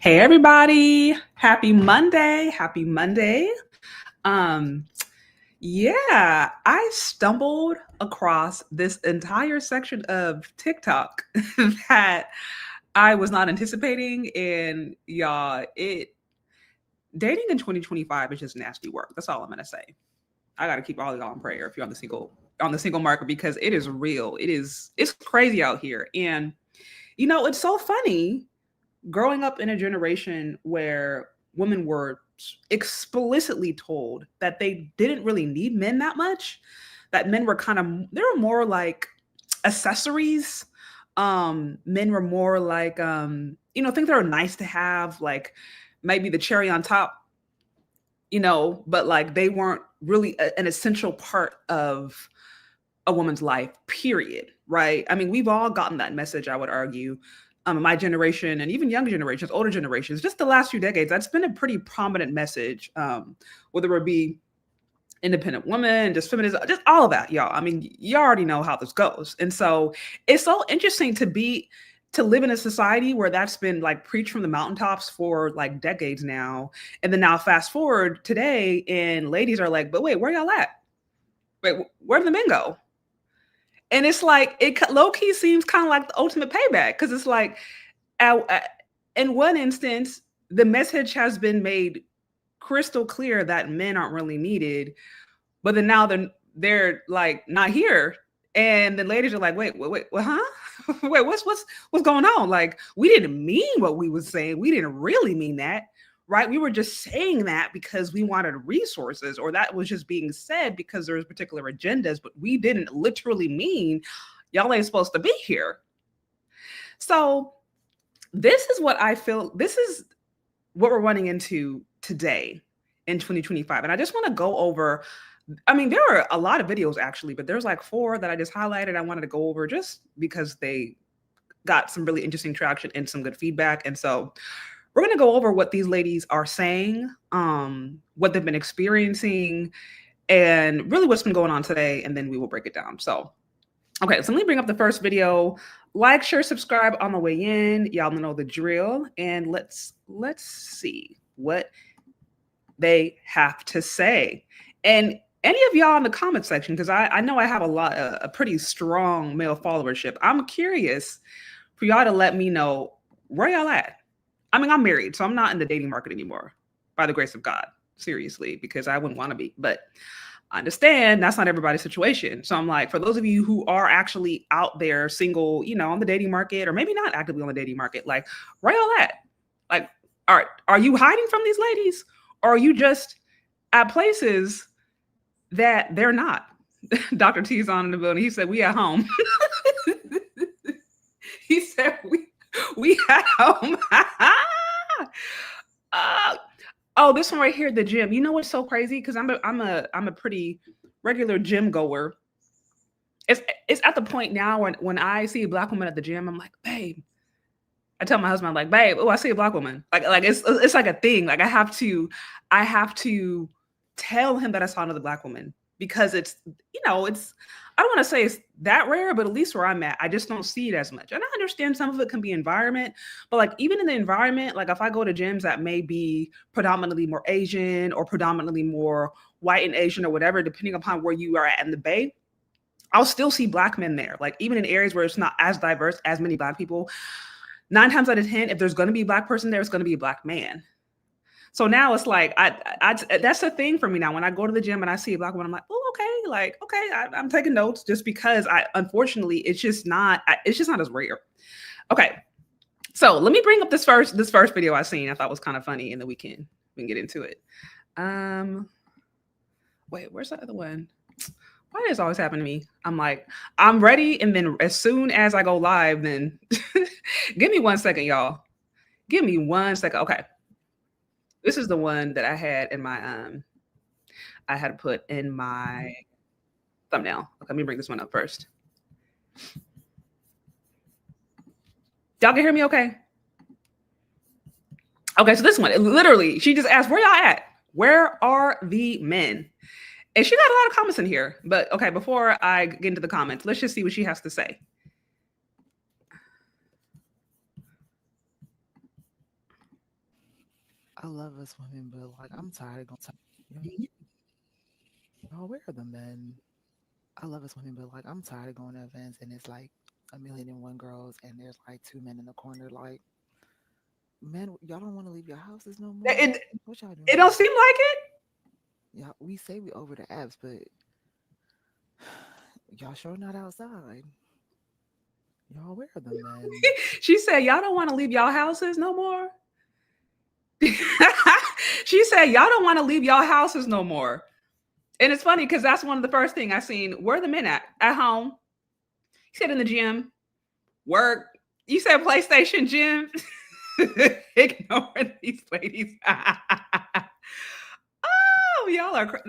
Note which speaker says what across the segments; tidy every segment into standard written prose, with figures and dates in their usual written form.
Speaker 1: Hey everybody, happy Monday. Yeah, I stumbled across this entire section of TikTok that I was not anticipating. And y'all, dating in 2025 is just nasty work. That's all I'm gonna say. I gotta keep all of y'all in prayer if you're on the single market, because it is real. It's crazy out here. And it's so funny growing up in a generation where women were explicitly told that they didn't really need men that much, that men were they were more like accessories. Men were more like, things that are nice to have, like maybe the cherry on top, but like they weren't really an essential part of a woman's life, period. Right. I mean, we've all gotten that message, I would argue. My generation and even younger generations, older generations, just the last few decades, that's been a pretty prominent message, whether it be, independent woman, just feminism, just all of that, y'all. I mean, you already know how this goes. And so it's so interesting to live in a society where that's been like preached from the mountaintops for like decades now. And then now fast forward today and ladies are like, but wait, where y'all at? Wait, where did the men go? And it's like, it low key seems kind of like the ultimate payback. Cause it's like, in one instance, the message has been made crystal clear that men aren't really needed, but then now they're like not here, and the ladies are like, wait, what, huh? Wait, what's going on? Like, we didn't mean what we was saying. We didn't really mean that, right? We were just saying that because we wanted resources, or that was just being said because there was particular agendas, but we didn't literally mean y'all ain't supposed to be here. So this is what I feel. This is what we're running into today in 2025. And I just want to go over, I mean, there are a lot of videos actually, but there's like 4 that I just highlighted. I wanted to go over just because they got some really interesting traction and some good feedback. And so we're going to go over what these ladies are saying, what they've been experiencing, and really what's been going on today. And then we will break it down. So, okay, so let me bring up the first video. Like, share, subscribe on the way in. Y'all know the drill. And let's see what they have to say. And any of y'all in the comment section, because I know I have a pretty strong male followership. I'm curious for y'all to let me know where y'all at. I mean, I'm married, so I'm not in the dating market anymore, by the grace of God, seriously, because I wouldn't want to be. But I understand that's not everybody's situation. So I'm like, for those of you who are actually out there single, on the dating market, or maybe not actively on the dating market, like, where y'all at? Like, are you hiding from these ladies? Or are you just at places that they're not? Dr. T's on in the building. He said, we at home. He said, we at home. Oh, this one right here, the gym. You know what's so crazy? Because I'm a pretty regular gym goer. It's at the point now when I see a Black woman at the gym, I'm like, babe. I tell my husband, I'm like, babe, oh, I see a Black woman. Like it's like a thing. Like I have to tell him that I saw another Black woman, because it's I don't want to say it's that rare, but at least where I'm at, I just don't see it as much. And I understand some of it can be environment, but like even in the environment, like if I go to gyms that may be predominantly more Asian or predominantly more white and Asian or whatever, depending upon where you are at in the Bay, I'll still see Black men there. Like even in areas where it's not as diverse as many Black people, 9 times out of 10, if there's going to be a Black person there, it's going to be a Black man. So now it's like, I that's the thing for me now. When I go to the gym and I see a Black woman, I'm like, oh, okay. Like, okay, I'm taking notes, just because unfortunately, it's just not as rare. Okay. So let me bring up this first video I seen. I thought was kind of funny, and then we can get into it. Wait, where's the other one? Why does this always happen to me? I'm like, I'm ready, and then as soon as I go live, then give me 1 second, y'all. Give me 1 second. Okay. This is the one that I had in my I had put in my thumbnail. Okay, let me bring this one up first. Y'all can hear me okay? Okay, so this one, literally, she just asked, where y'all at? Where are the men? And she got a lot of comments in here. But okay, before I get into the comments, let's just see what she has to say.
Speaker 2: I love us women, but like I'm tired of going. Oh, where are the men? I love us women, but like I'm tired of going to events and it's like 1,000,001 girls and there's like 2 men in the corner. Like, man, y'all don't want to leave your houses no more. What y'all doing?
Speaker 1: It don't seem like it.
Speaker 2: Yeah, we say we over the apps, but y'all sure not outside. Y'all, where are the men?
Speaker 1: She said, y'all don't want to leave y'all houses no more. She said, y'all don't want to leave y'all houses no more. And it's funny because that's one of the first things I seen. Where are the men at? At home. He said in the gym. Work. You said PlayStation gym. Ignoring these ladies. Oh, y'all are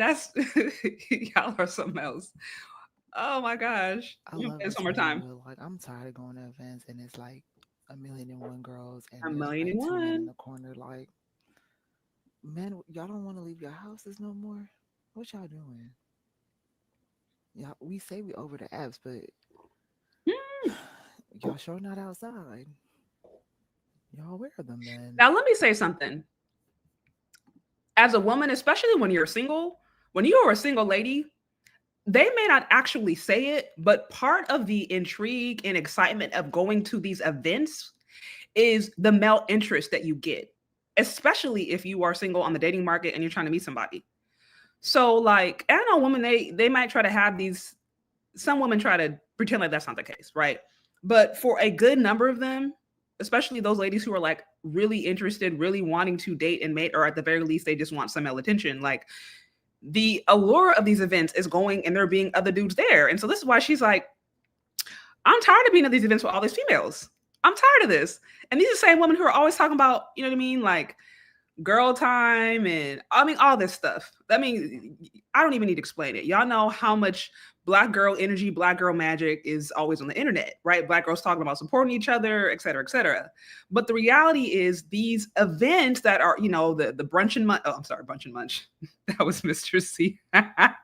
Speaker 1: y'all are something else. Oh my gosh.
Speaker 2: I love
Speaker 1: It's
Speaker 2: this
Speaker 1: summertime.
Speaker 2: women, but like I'm tired of going to events and it's like 1,000,001 girls and
Speaker 1: A
Speaker 2: there's
Speaker 1: million
Speaker 2: like
Speaker 1: and
Speaker 2: 2 men in
Speaker 1: one.
Speaker 2: the corner. Like, man, y'all don't want to leave your houses no more. What y'all doing? Y'all, we say we over the apps, but y'all sure not outside. Y'all wear them then.
Speaker 1: Now, let me say something. As a woman, especially when you're single, when you are a single lady, they may not actually say it, but part of the intrigue and excitement of going to these events is the male interest that you get, especially if you are single on the dating market and you're trying to meet somebody. So, like, I know women, they might try to have these. Some women try to pretend like that's not the case, right? But for a good number of them, especially those ladies who are like really interested, really wanting to date and mate, or at the very least, they just want some male attention. Like, the allure of these events is going and there being other dudes there. And so this is why she's like, I'm tired of being at these events with all these females. I'm tired of this. And these are the same women who are always talking about, you know what I mean? Like girl time and I mean, all this stuff. I mean, I don't even need to explain it. Y'all know how much black girl energy, black girl magic is always on the internet, right? Black girls talking about supporting each other, et cetera, et cetera. But the reality is these events that are, you know, the brunch and munch. Oh, I'm sorry, brunch and munch. That was Mr. C. I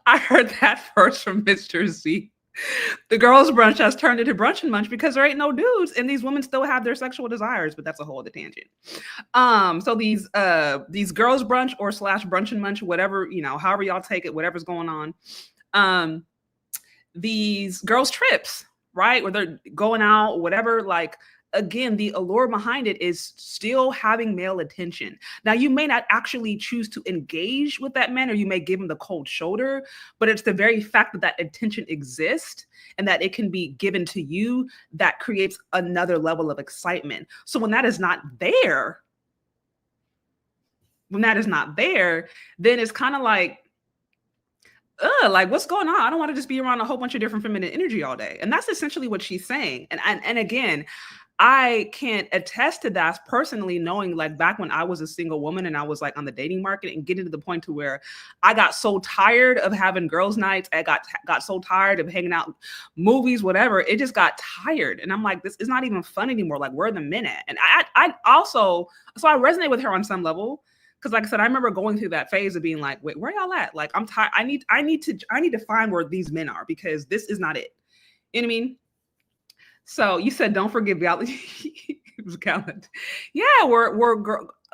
Speaker 1: heard that first from Mr. C. The girls' brunch has turned into brunch and munch because there ain't no dudes, and these women still have their sexual desires, but that's a whole other tangent. So these girls' brunch or slash brunch and munch, whatever, you know, however y'all take it, whatever's going on. These girls' trips, right? Where they're going out, whatever, like again, the allure behind it is still having male attention. Now, you may not actually choose to engage with that man, or you may give him the cold shoulder, but it's the very fact that that attention exists and that it can be given to you that creates another level of excitement. So when that is not there, then it's kind of like what's going on? I don't want to just be around a whole bunch of different feminine energy all day. And that's essentially what she's saying. And again, I can't attest to that personally, knowing like back when I was a single woman and I was like on the dating market and getting to the point to where I got so tired of having girls' nights. I got so tired of hanging out, movies, whatever. It just got tired. And I'm like, this is not even fun anymore. Like, where are the men at? And I also, so I resonate with her on some level. Cause like I said, I remember going through that phase of being like, wait, where y'all at? Like, I'm tired. I need to find where these men are because this is not it. You know what I mean? So you said, don't forget Valley. It was gallant. Yeah,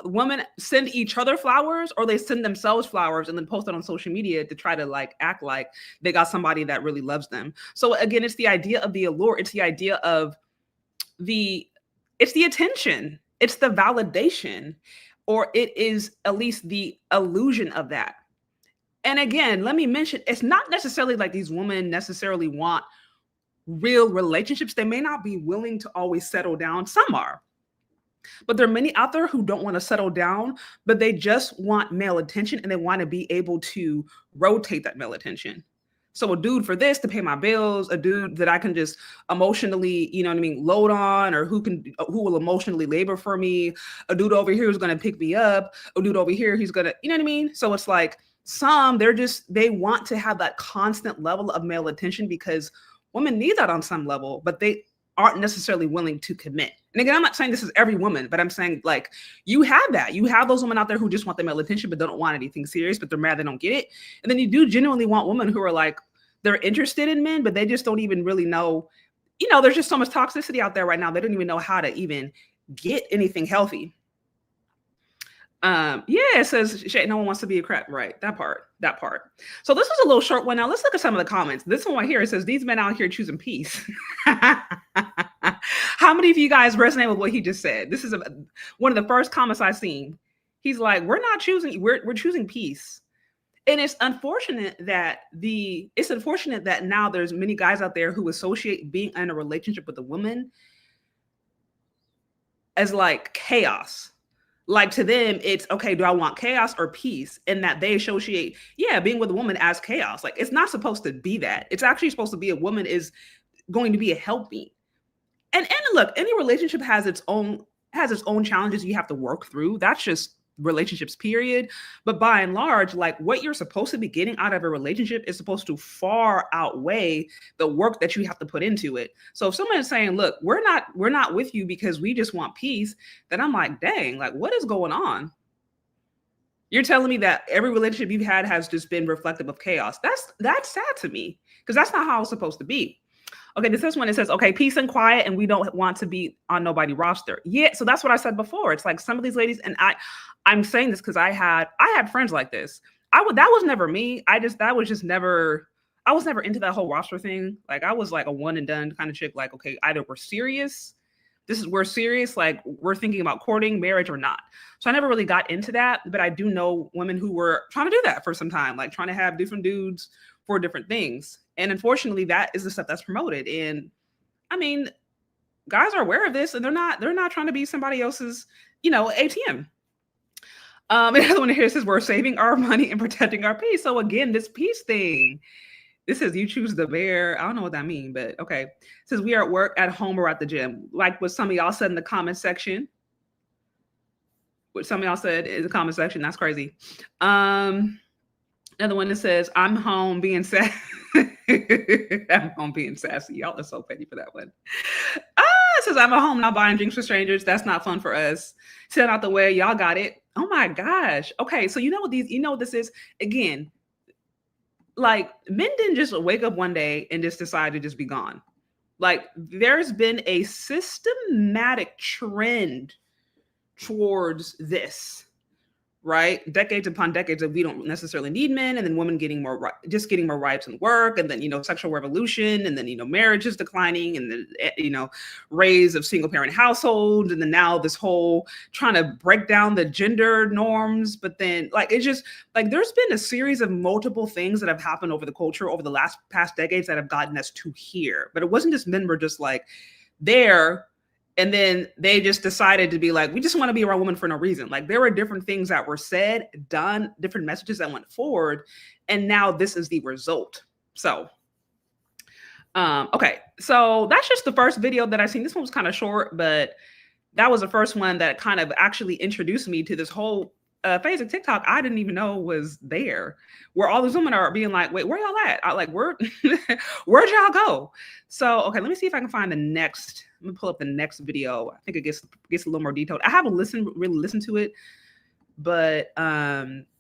Speaker 1: women send each other flowers or they send themselves flowers and then post it on social media to try to like act like they got somebody that really loves them. So again, it's the idea of the allure. It's the idea of it's the attention. It's the validation, or it is at least the illusion of that. And again, let me mention, it's not necessarily like these women necessarily want real relationships. They may not be willing to always settle down. Some are, but there are many out there who don't want to settle down, but they just want male attention and they want to be able to rotate that male attention. So a dude for this to pay my bills, a dude that I can just emotionally, you know what I mean, load on, or who will emotionally labor for me, a dude over here who's going to pick me up, a dude over here who's going to, you know what I mean? So it's like they want to have that constant level of male attention because women need that on some level, but they aren't necessarily willing to commit. And again, I'm not saying this is every woman, but I'm saying like you have that. You have those women out there who just want the male attention, but don't want anything serious, but they're mad they don't get it. And then you do genuinely want women who are like, they're interested in men, but they just don't even really know, you know, there's just so much toxicity out there right now. They don't even know how to even get anything healthy. Yeah, it says Shay, no one wants to be a crap. Right. That part. So this was a little short one. Now let's look at some of the comments. This one right here, it says these men out here choosing peace. How many of you guys resonate with what he just said? This is one of the first comments I've seen. He's like, we're choosing peace. And it's unfortunate that now there's many guys out there who associate being in a relationship with a woman as like chaos. Like to them, it's okay, do I want chaos or peace? And that they associate, being with a woman as chaos. Like it's not supposed to be that. It's actually supposed to be a woman is going to be a helpmeet. And look, any relationship has its own challenges you have to work through. That's just relationships, period. But by and large, like what you're supposed to be getting out of a relationship is supposed to far outweigh the work that you have to put into it. So if someone is saying, look, we're not with you because we just want peace, then I'm like, dang, like what is going on? You're telling me that every relationship you've had has just been reflective of chaos. That's sad to me because that's not how it's supposed to be. Okay, this is when it says, okay, peace and quiet, and we don't want to be on nobody roster. Yeah, so that's what I said before. It's like some of these ladies, and I'm saying this because I had friends like this. That was never me. That was just never. I was never into that whole roster thing. Like I was like a one and done kind of chick. Like okay, either we're serious, we're serious, like we're thinking about courting, marriage, or not. So I never really got into that, but I do know women who were trying to do that for some time, like trying to have different dudes for different things. And unfortunately, that is the stuff that's promoted. And I mean, guys are aware of this, and they're not trying to be somebody else's, ATM. Another one here says we're saving our money and protecting our peace. So again, this peace thing. This says you choose the bear. I don't know what that means, but okay. It says we are at work, at home, or at the gym. Like what some of y'all said in the comment section. What some of y'all said in the comment section. That's crazy. Another one that says, I'm home being sassy. I'm home being sassy. Y'all are so petty for that one. It says, I'm at home not buying drinks for strangers. That's not fun for us. Send out the way. Y'all got it. Oh my gosh. Okay. So you know what this is? Again, like men didn't just wake up one day and just decide to just be gone. Like there's been a systematic trend towards this, right? Decades upon decades of we don't necessarily need men, and then women getting more rights in work, and then sexual revolution, and then marriage is declining, and then raise of single parent households, and then now this whole trying to break down the gender norms. But then like it's just like there's been a series of multiple things that have happened over the culture over the past decades that have gotten us to here. But it wasn't just men were just like there. And then they just decided to be like, we just want to be around women for no reason. Like there were different things that were said, done, different messages that went forward. And now this is the result. So, okay. So that's just the first video that I've seen. This one was kind of short, but that was the first one that kind of actually introduced me to this whole phase of TikTok I didn't even know was there, where all these women are being like, wait, where y'all at? Where'd y'all go? So, okay, let me see if I can find the next. I'm gonna pull up the next video. I think it gets a little more detailed. I haven't really listened to it, but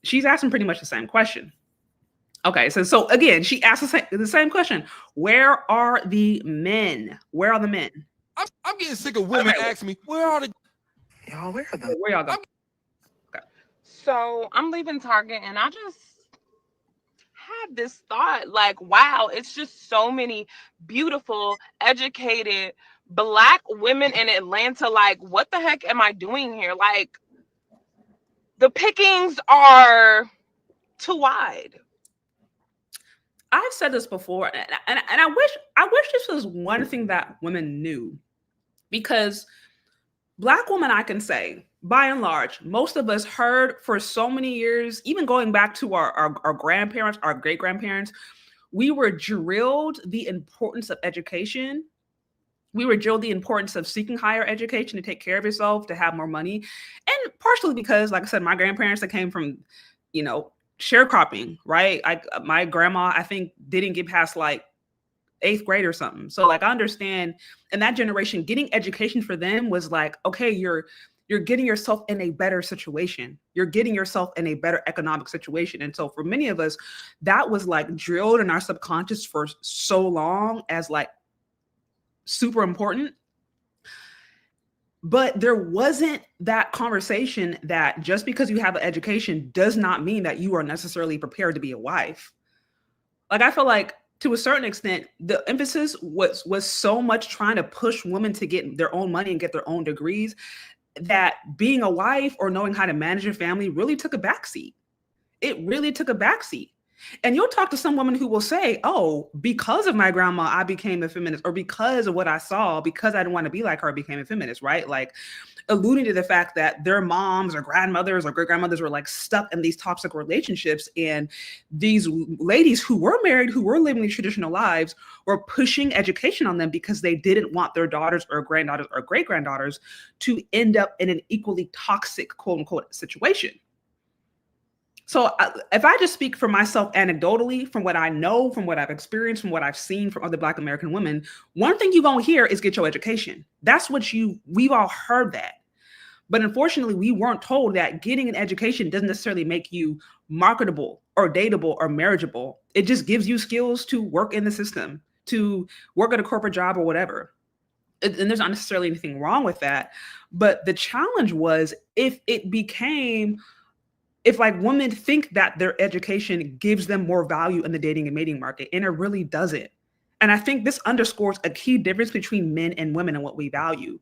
Speaker 1: she's asking pretty much the same question. Okay, so again, she asked the same question. Where are the men? Where are the men?
Speaker 3: I'm getting sick of women asking me, where are the
Speaker 2: y'all? Where are them?
Speaker 1: Where y'all go?
Speaker 4: Okay. So I'm leaving Target, and I just had this thought, like, wow, it's just so many beautiful, educated Black women in Atlanta. Like, what the heck am I doing here? Like, the pickings are too wide.
Speaker 1: I've said this before, and I wish this was one thing that women knew, because Black women, I can say, by and large, most of us heard for so many years, even going back to our grandparents, our great grandparents, we were drilled the importance of education. We were drilled the importance of seeking higher education to take care of yourself, to have more money. And partially because, like I said, my grandparents that came from, sharecropping, right? My grandma, I think, didn't get past like 8th grade or something. So like I understand in that generation, getting education for them was like, okay, you're getting yourself in a better situation. You're getting yourself in a better economic situation. And so for many of us, that was like drilled in our subconscious for so long as like super important. But there wasn't that conversation that just because you have an education does not mean that you are necessarily prepared to be a wife. Like I feel like to a certain extent, the emphasis was so much trying to push women to get their own money and get their own degrees that being a wife or knowing how to manage your family really took a backseat. It really took a backseat. And you'll talk to some women who will say, oh, because of my grandma, I became a feminist, or because of what I saw, because I didn't want to be like her, I became a feminist, right? Like alluding to the fact that their moms or grandmothers or great grandmothers were like stuck in these toxic relationships. And these ladies who were married, who were living these traditional lives, were pushing education on them because they didn't want their daughters or granddaughters or great granddaughters to end up in an equally toxic, quote unquote, situation. So if I just speak for myself anecdotally, from what I know, from what I've experienced, from what I've seen from other Black American women, one thing you won't hear is get your education. That's what we've all heard that. But unfortunately, we weren't told that getting an education doesn't necessarily make you marketable or dateable or marriageable. It just gives you skills to work in the system, to work at a corporate job or whatever. And there's not necessarily anything wrong with that. But the challenge was if like women think that their education gives them more value in the dating and mating market, and it really doesn't. And I think this underscores a key difference between men and women and what we value.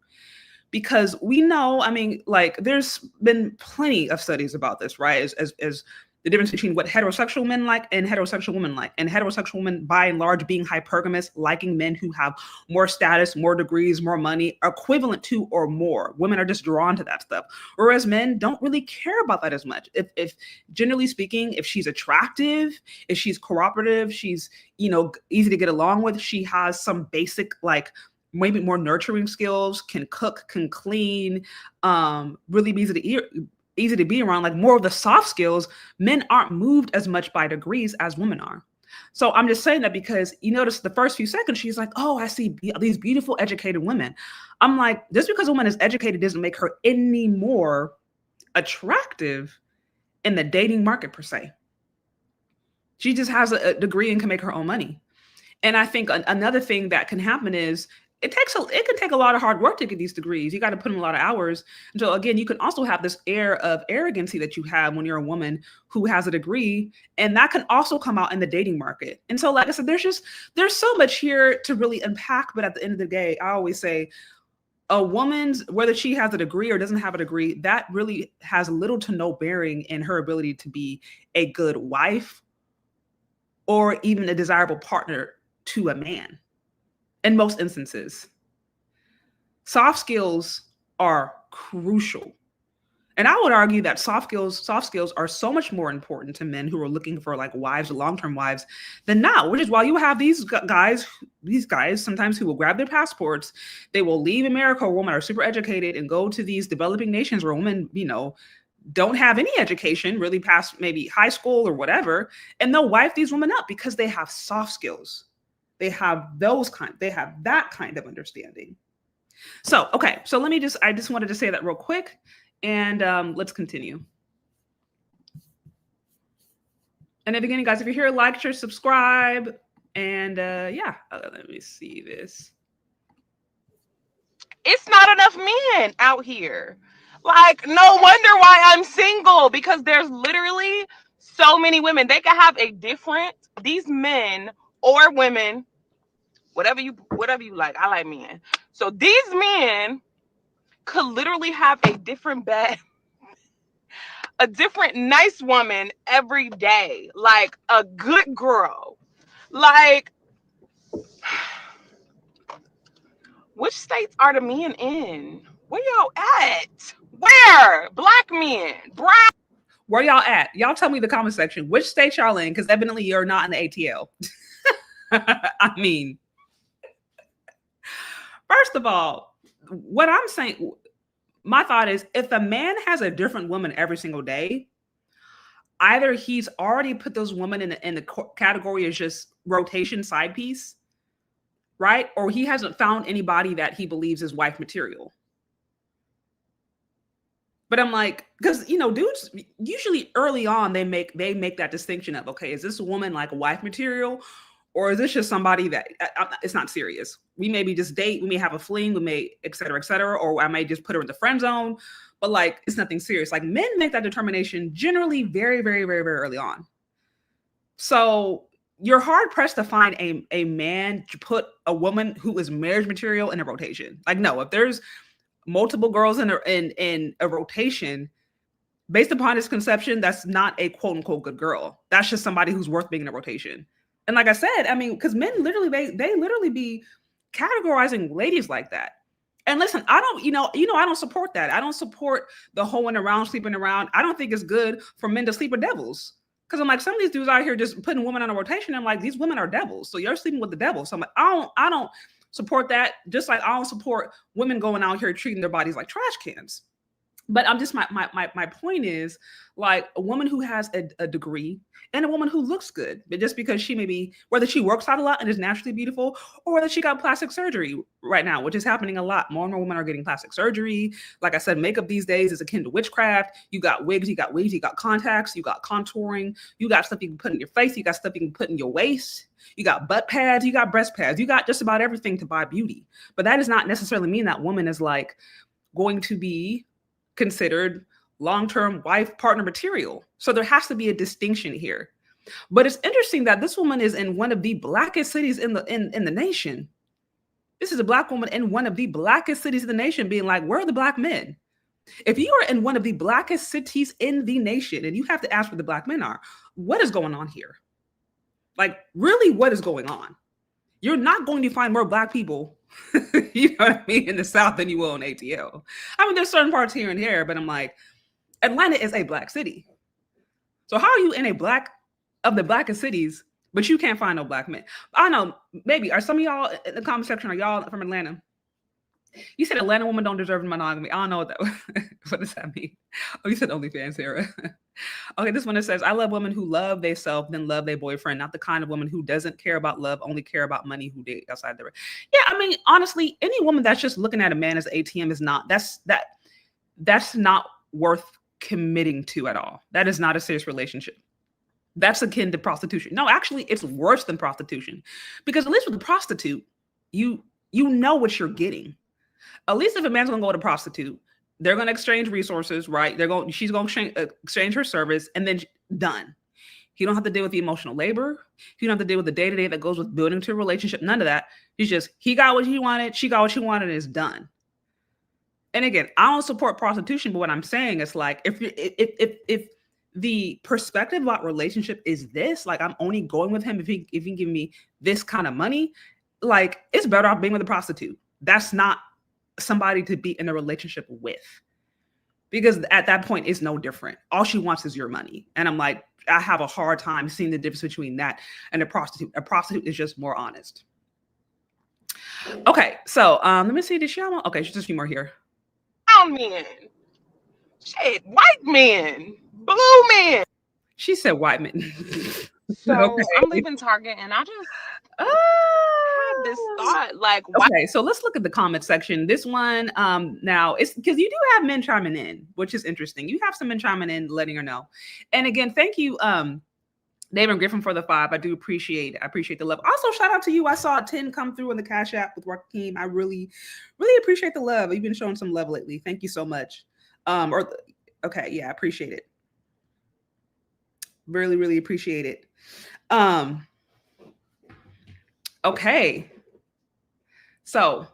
Speaker 1: Because we know, I mean, like there's been plenty of studies about this, right? As the difference between what heterosexual men like and heterosexual women like. And heterosexual women, by and large, being hypergamous, liking men who have more status, more degrees, more money, equivalent to or more. Women are just drawn to that stuff. Whereas men don't really care about that as much. If generally speaking, if she's attractive, if she's cooperative, she's, easy to get along with, she has some basic, like, maybe more nurturing skills, can cook, can clean, really be easy to be around, like more of the soft skills, men aren't moved as much by degrees as women are. So I'm just saying that because you notice the first few seconds, she's like, oh, I see these beautiful educated women. I'm like, just because a woman is educated doesn't make her any more attractive in the dating market per se. She just has a degree and can make her own money. And I think another thing that can happen is it can take a lot of hard work to get these degrees. You got to put in a lot of hours. And so again, you can also have this air of arrogancy that you have when you're a woman who has a degree, and that can also come out in the dating market. And so, like I said, there's so much here to really unpack. But at the end of the day, I always say a woman's, whether she has a degree or doesn't have a degree, that really has little to no bearing in her ability to be a good wife or even a desirable partner to a man. In most instances, soft skills are crucial. And I would argue that soft skills are so much more important to men who are looking for like wives, long-term wives, than not, which is why you have these guys sometimes who will grab their passports, they will leave America where women are super educated and go to these developing nations where women, don't have any education really past maybe high school or whatever, and they'll wife these women up because they have soft skills. They have that kind of understanding. So, okay. So I just wanted to say that real quick, and let's continue. And at the beginning, guys, if you're here, like, share, subscribe, and let me see this.
Speaker 4: It's not enough men out here. Like, no wonder why I'm single, because there's literally so many women. They can have these men or women, whatever you like. I like men. So these men could literally have a different bed, a different nice woman every day, like a good girl. Like, which states are the men in? Where y'all at? Where? Black men, brown.
Speaker 1: Where y'all at? Y'all tell me in the comment section which state y'all in, because evidently you're not in the ATL. I mean, first of all, what I'm saying, my thought is, if a man has a different woman every single day, either he's already put those women in the category as just rotation side piece, right? Or he hasn't found anybody that he believes is wife material. But I'm like, because dudes usually early on they make that distinction of, okay, is this woman like wife material, or is this just somebody that it's not serious? We maybe just date, we may have a fling, we may et cetera, or I may just put her in the friend zone, but like it's nothing serious. Like men make that determination generally very, very, very, very early on. So you're hard pressed to find a man to put a woman who is marriage material in a rotation. Like, no, if there's multiple girls in a rotation, based upon his conception, that's not a quote unquote good girl. That's just somebody who's worth being in a rotation. And like I said, I mean, because men literally, they literally be categorizing ladies like that. And listen, I don't support that. I don't support the hoeing around, sleeping around. I don't think it's good for men to sleep with devils. Because I'm like, some of these dudes out here just putting women on a rotation. I'm like, these women are devils. So you're sleeping with the devil. So I'm like, I don't support that. Just like I don't support women going out here treating their bodies like trash cans. But I'm just my point is, like, a woman who has a degree and a woman who looks good, but just because she maybe, whether she works out a lot and is naturally beautiful, or whether she got plastic surgery right now, which is happening a lot. More and more women are getting plastic surgery. Like I said, makeup these days is akin to witchcraft. You got wigs, you got wigs, you got contacts, you got contouring, you got stuff you can put in your face, you got stuff you can put in your waist, you got butt pads, you got breast pads, you got just about everything to buy beauty. But that does not necessarily mean that woman is like going to be considered long-term wife partner material. So there has to be a distinction here. But it's interesting that this woman is in one of the blackest cities in the nation. This is a Black woman in one of the blackest cities in the nation being like, where are the Black men? If you are in one of the blackest cities in the nation and you have to ask where the Black men are, what is going on here? Like, really, what is going on? You're not going to find more Black people, you know what I mean, in the South than you will in ATL. I mean, there's certain parts here and there, but I'm like, Atlanta is a Black city. So how are you in a of the blackest cities, but you can't find no Black men? I know, maybe, are some of y'all in the comment section, are y'all from Atlanta? You said Atlanta women don't deserve monogamy. I don't know what that, what does that mean? Oh, you said OnlyFans, Sarah. Okay, this one says, I love women who love themselves, then love their boyfriend, not the kind of woman who doesn't care about love, only care about money, who date outside their. Yeah, I mean, honestly, any woman that's just looking at a man as an ATM is not, that's not worth committing to at all. That is not a serious relationship. That's akin to prostitution. No, actually, it's worse than prostitution, because at least with a prostitute, you know what you're getting. At least if a man's gonna go to a prostitute, they're gonna exchange resources, right? She's gonna exchange her service, and then done. You don't have to deal with the emotional labor. You don't have to deal with the day-to-day that goes with building to a relationship. None of that. It's just, he got what he wanted, she got what she wanted, and it's done. And again, I don't support prostitution, but what I'm saying is, like, if the perspective about relationship is this, like, I'm only going with him if he can give me this kind of money, like, it's better off being with a prostitute. That's not somebody to be in a relationship with, because at that point it's no different. All she wants is your money. And I'm like, I have a hard time seeing the difference between that and a prostitute. A prostitute is just more honest. Okay, so let me see. Did she have one? Okay, just a few more here.
Speaker 4: Brown men, shit, white men, blue men.
Speaker 1: She said white men.
Speaker 4: So
Speaker 1: okay.
Speaker 4: I'm leaving Target, and I just had this thought, like, why?
Speaker 1: Okay, so let's look at the comment section. This one, now it's because you do have men chiming in, which is interesting. You have some men chiming in, letting her know. And again, thank you, David Griffin, for the 5. I do appreciate the love. Also, shout out to you. I saw 10 come through in the Cash App with Rakeem. I really, really appreciate the love. You've been showing some love lately. Thank you so much. Okay, yeah, I appreciate it. Really, really appreciate it. Okay. So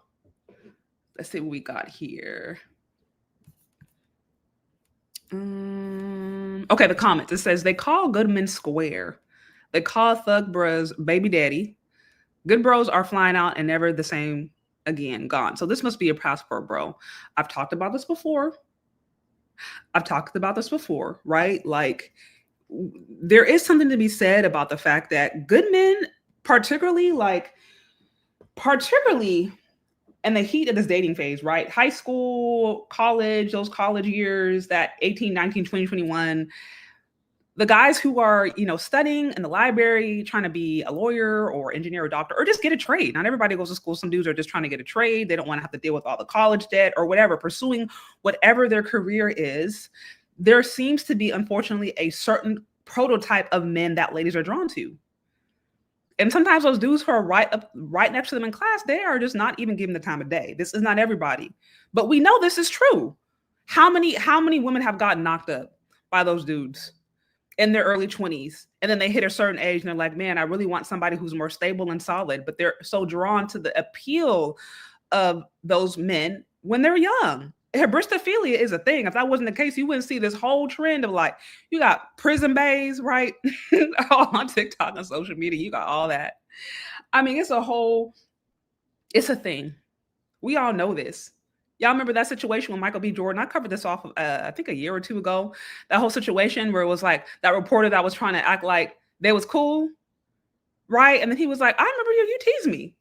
Speaker 1: let's see what we got here. Okay, the comments. It says, they call good men square. They call thug bros baby daddy. Good bros are flying out and never the same again, gone. So this must be a passport bro. I've talked about this before, right? Like, there is something to be said about the fact that good men, particularly in the heat of this dating phase, right? High school, college, those college years, that 18, 19, 20, 21, the guys who are, studying in the library, trying to be a lawyer or engineer or doctor, or just get a trade. Not everybody goes to school. Some dudes are just trying to get a trade. They don't want to have to deal with all the college debt or whatever, pursuing whatever their career is. There seems to be, unfortunately, a certain prototype of men that ladies are drawn to. And sometimes those dudes who are right next to them in class, they are just not even given the time of day. This is not everybody, but we know this is true. How many women have gotten knocked up by those dudes in their early 20s? And then they hit a certain age and they're like, man, I really want somebody who's more stable and solid. But they're so drawn to the appeal of those men when they're young. Hybristophilia is a thing. If that wasn't the case, you wouldn't see this whole trend of, like, you got prison bays, right? All on TikTok and social media. You got all that. I mean, it's a thing. We all know this. Y'all remember that situation with Michael B. Jordan? I covered this off of, I think a year or two ago. That whole situation where it was like that reporter that was trying to act like they was cool, right? And then he was like, I remember you teased me.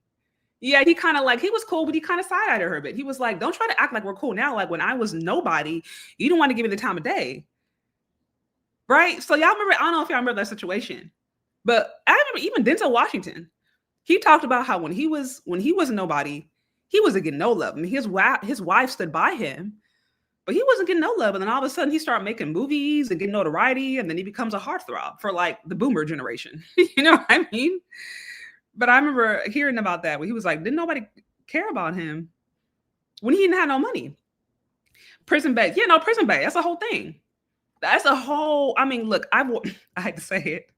Speaker 1: Yeah, he kind of like, he was cool, but he kind of side-eyed her a bit. He was like, don't try to act like we're cool now. Like when I was nobody, you don't want to give me the time of day. Right? So y'all remember, I don't know if y'all remember that situation, but I remember even Denzel Washington, he talked about how when he was nobody, he wasn't getting no love. I mean, his wife stood by him, but he wasn't getting no love. And then all of a sudden he started making movies and getting notoriety. And then he becomes a heartthrob for like the boomer generation. You know what I mean? But I remember hearing about that when he was like, didn't nobody care about him when he didn't have no money? Prison Bae. Yeah, no, Prison Bae. That's a whole thing. That's a whole, I mean, look, I had to say it.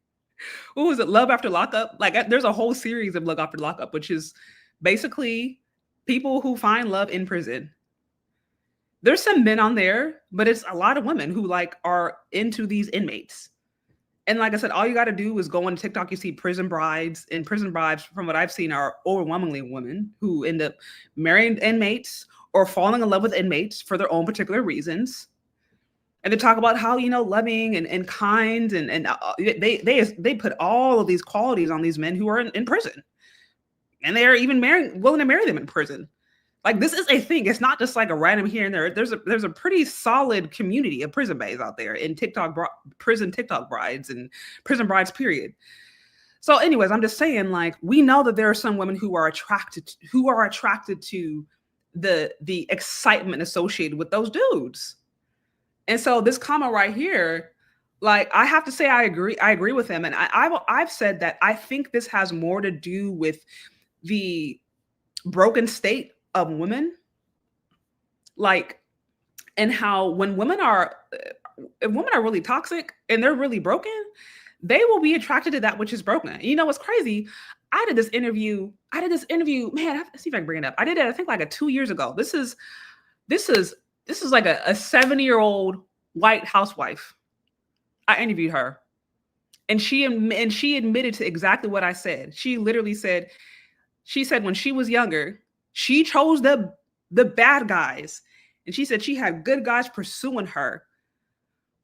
Speaker 1: What was it? Love After Lockup? Like there's a whole series of Love After Lockup, which is basically people who find love in prison. There's some men on there, but it's a lot of women who like are into these inmates. And like I said, all you got to do is go on TikTok. You see prison brides, and prison brides, from what I've seen, are overwhelmingly women who end up marrying inmates or falling in love with inmates for their own particular reasons. And they talk about how, you know, loving and kind, and they put all of these qualities on these men who are in prison, and they are even willing to marry them in prison. Like this is a thing. It's not just like a random here and there. There's a pretty solid community of prison baes out there in prison TikTok brides and prison brides, period. So anyways, I'm just saying, like, we know that there are some women who are attracted to the excitement associated with those dudes. And so this comment right here, like, I have to say, I agree with him. And I've said that I think this has more to do with the broken state of women, like, and how when women are really toxic and they're really broken, they will be attracted to that which is broken. And you know what's crazy? I did this interview, man, I have to see if I can bring it up. I did it, I think, like 2 years ago. This is like a 70-year-old white housewife. I interviewed her, and she admitted to exactly what I said. She literally said, when she was younger, she chose the bad guys. And she said she had good guys pursuing her.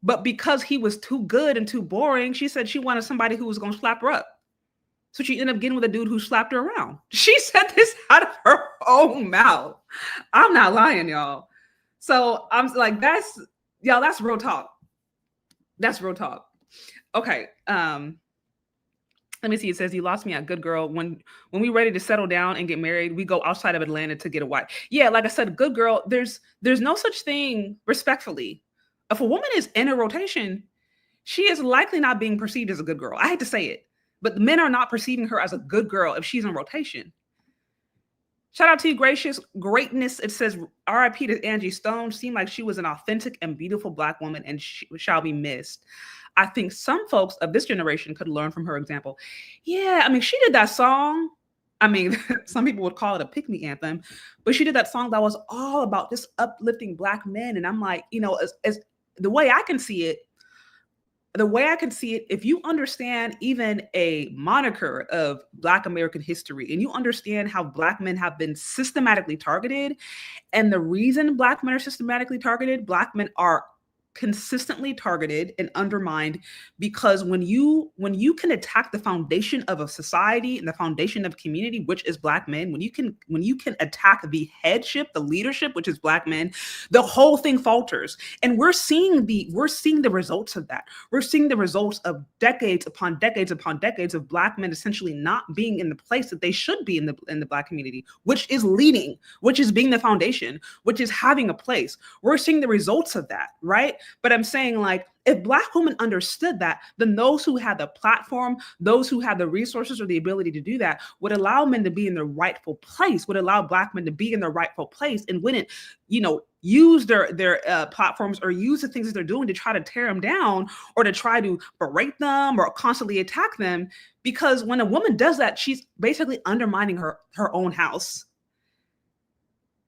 Speaker 1: But because he was too good and too boring, she said she wanted somebody who was going to slap her up. So she ended up getting with a dude who slapped her around. She said this out of her own mouth. I'm not lying, y'all. So I'm like, that's real talk. That's real talk. Okay. Let me see. It says, you lost me at good girl. When we ready to settle down and get married, we go outside of Atlanta to get a wife. Yeah, like I said, good girl. There's no such thing, respectfully. If a woman is in a rotation, she is likely not being perceived as a good girl. I hate to say it, but men are not perceiving her as a good girl if she's in rotation. Shout out to you, greatness. It says, RIP to Angie Stone. Seemed like she was an authentic and beautiful Black woman, and she shall be missed. I think some folks of this generation could learn from her example. Yeah, I mean, she did that song. I mean, some people would call it a pick-me anthem, but she did that song that was all about just uplifting Black men. And I'm like, you know, as the way I can see it, if you understand even a moniker of Black American history, and you understand how Black men have been systematically targeted, and the reason Black men are systematically targeted, Black men are consistently targeted and undermined, because when you can attack the foundation of a society and the foundation of community, which is Black men, when you can attack the headship, the leadership, which is Black men, the whole thing falters. And we're seeing the results of that. We're seeing the results of decades upon decades upon decades of Black men essentially not being in the place that they should be in the Black community, which is leading, which is being the foundation, which is having a place. We're seeing the results of that, right? But I'm saying, like, if Black women understood that, then those who had the platform, those who had the resources or the ability to do that, would allow men to be in their rightful place, would allow Black men to be in their rightful place, and wouldn't, you know, use their platforms or use the things that they're doing to try to tear them down or to try to berate them or constantly attack them. Because when a woman does that, she's basically undermining her own house.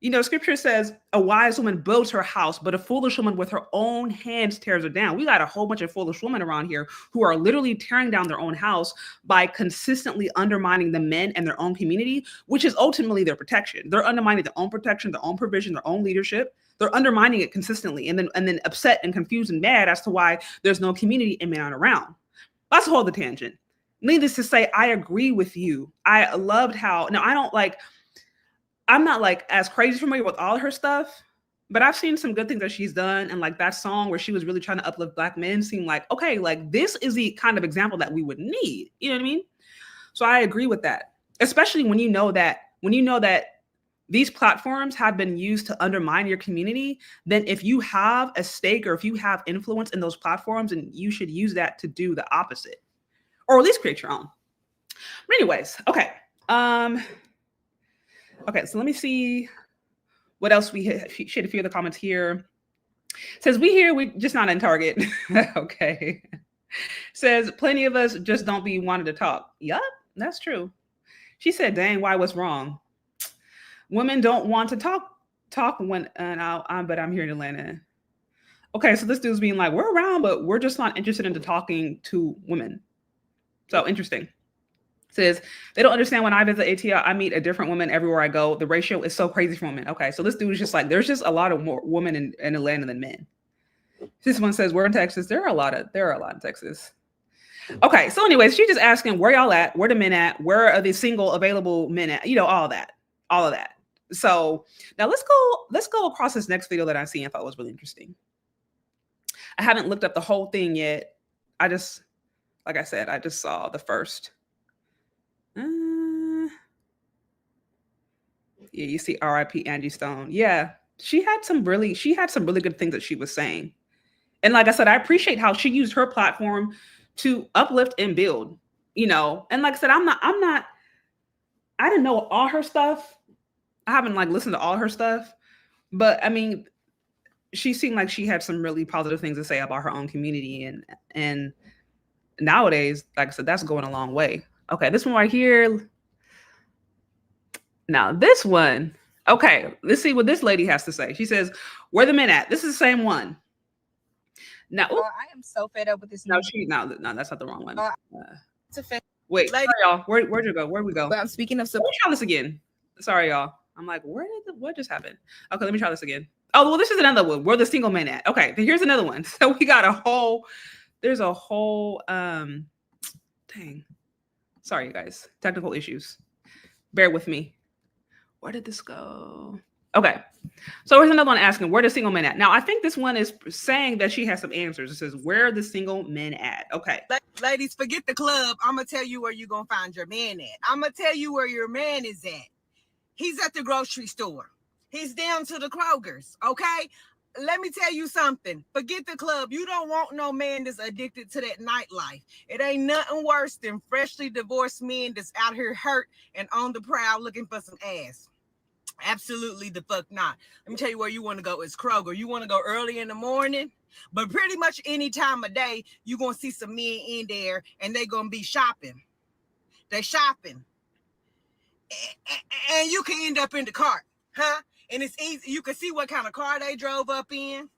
Speaker 1: You know, scripture says a wise woman builds her house, but a foolish woman with her own hands tears it down. We got a whole bunch of foolish women around here who are literally tearing down their own house by consistently undermining the men and their own community, which is ultimately their protection. They're undermining their own protection, their own provision, their own leadership. They're undermining it consistently, and then upset and confused and mad as to why there's no community and men aren't around. That's a whole other tangent. Needless to say, I agree with you. I loved how, now I don't like, I'm not like as crazy familiar with all her stuff, but I've seen some good things that she's done. And like that song where she was really trying to uplift Black men seemed like, okay, like this is the kind of example that we would need. You know what I mean? So I agree with that, especially when you know that these platforms have been used to undermine your community. Then if you have a stake or if you have influence in those platforms, and you should use that to do the opposite, or at least create your own. But anyways, okay. Okay, so let me see what else we hit. She had a few of the comments here. Says, we just not in Target. Okay. Says, plenty of us just don't be wanting to talk. Yup, that's true. She said, dang, why, what's wrong? Women don't want to talk when, but I'm here in Atlanta. Okay, so this dude's being like, we're around, but we're just not interested into talking to women. So interesting. Says, they don't understand when I visit ATL, I meet a different woman everywhere I go. The ratio is so crazy for women. Okay, so this dude is just like, there's just a lot of more women in Atlanta than men. This one says, we're in Texas. There are a lot in Texas. Okay, so anyways, she's just asking, where y'all at? Where the men at? Where are the single available men at? You know, all of that. So now let's go across this next video that I see and thought was really interesting. I haven't looked up the whole thing yet. Like I said, I just saw the first. Yeah, you see RIP Angie Stone. Yeah, she had some really good things that she was saying. And like I said, I appreciate how she used her platform to uplift and build, you know. And like I said, I didn't know all her stuff. I haven't like listened to all her stuff, but I mean, she seemed like she had some really positive things to say about her own community. And nowadays, like I said, that's going a long way. Okay, this one right here. Now this one, okay, let's see what this lady has to say. She says, where the men at? This is the same one. Now,
Speaker 5: I am so fed up with this.
Speaker 1: No, that's not the wrong one. Wait, sorry, y'all. Where'd you go? Where'd we go?
Speaker 5: But I'm speaking of.
Speaker 1: Let me try this again. Sorry, y'all. I'm like, what just happened? Okay, let me try this again. Oh, well, this is another one. Where the single men at? Okay, here's another one. So we got there's a whole, dang. Sorry, you guys. Technical issues. Bear with me. Where did this go? Okay. So here's another one asking, where the single men at? Now, I think this one is saying that she has some answers. It says, where are the single men at? Okay.
Speaker 6: Ladies, forget the club. I'm going to tell you where you're going to find your man at. I'm going to tell you where your man is at. He's at the grocery store. He's down to the Kroger's, okay? Let me tell you something. Forget the club. You don't want no man that's addicted to that nightlife. It ain't nothing worse than freshly divorced men that's out here hurt and on the prowl looking for some ass. Absolutely the fuck not. Let me tell you where you want to go. It's Kroger. You want to go early in the morning, but pretty much any time of day, you're going to see some men in there and they're going to be shopping. They're shopping. And you can end up in the cart, huh? And it's easy. You can see what kind of car they drove up in.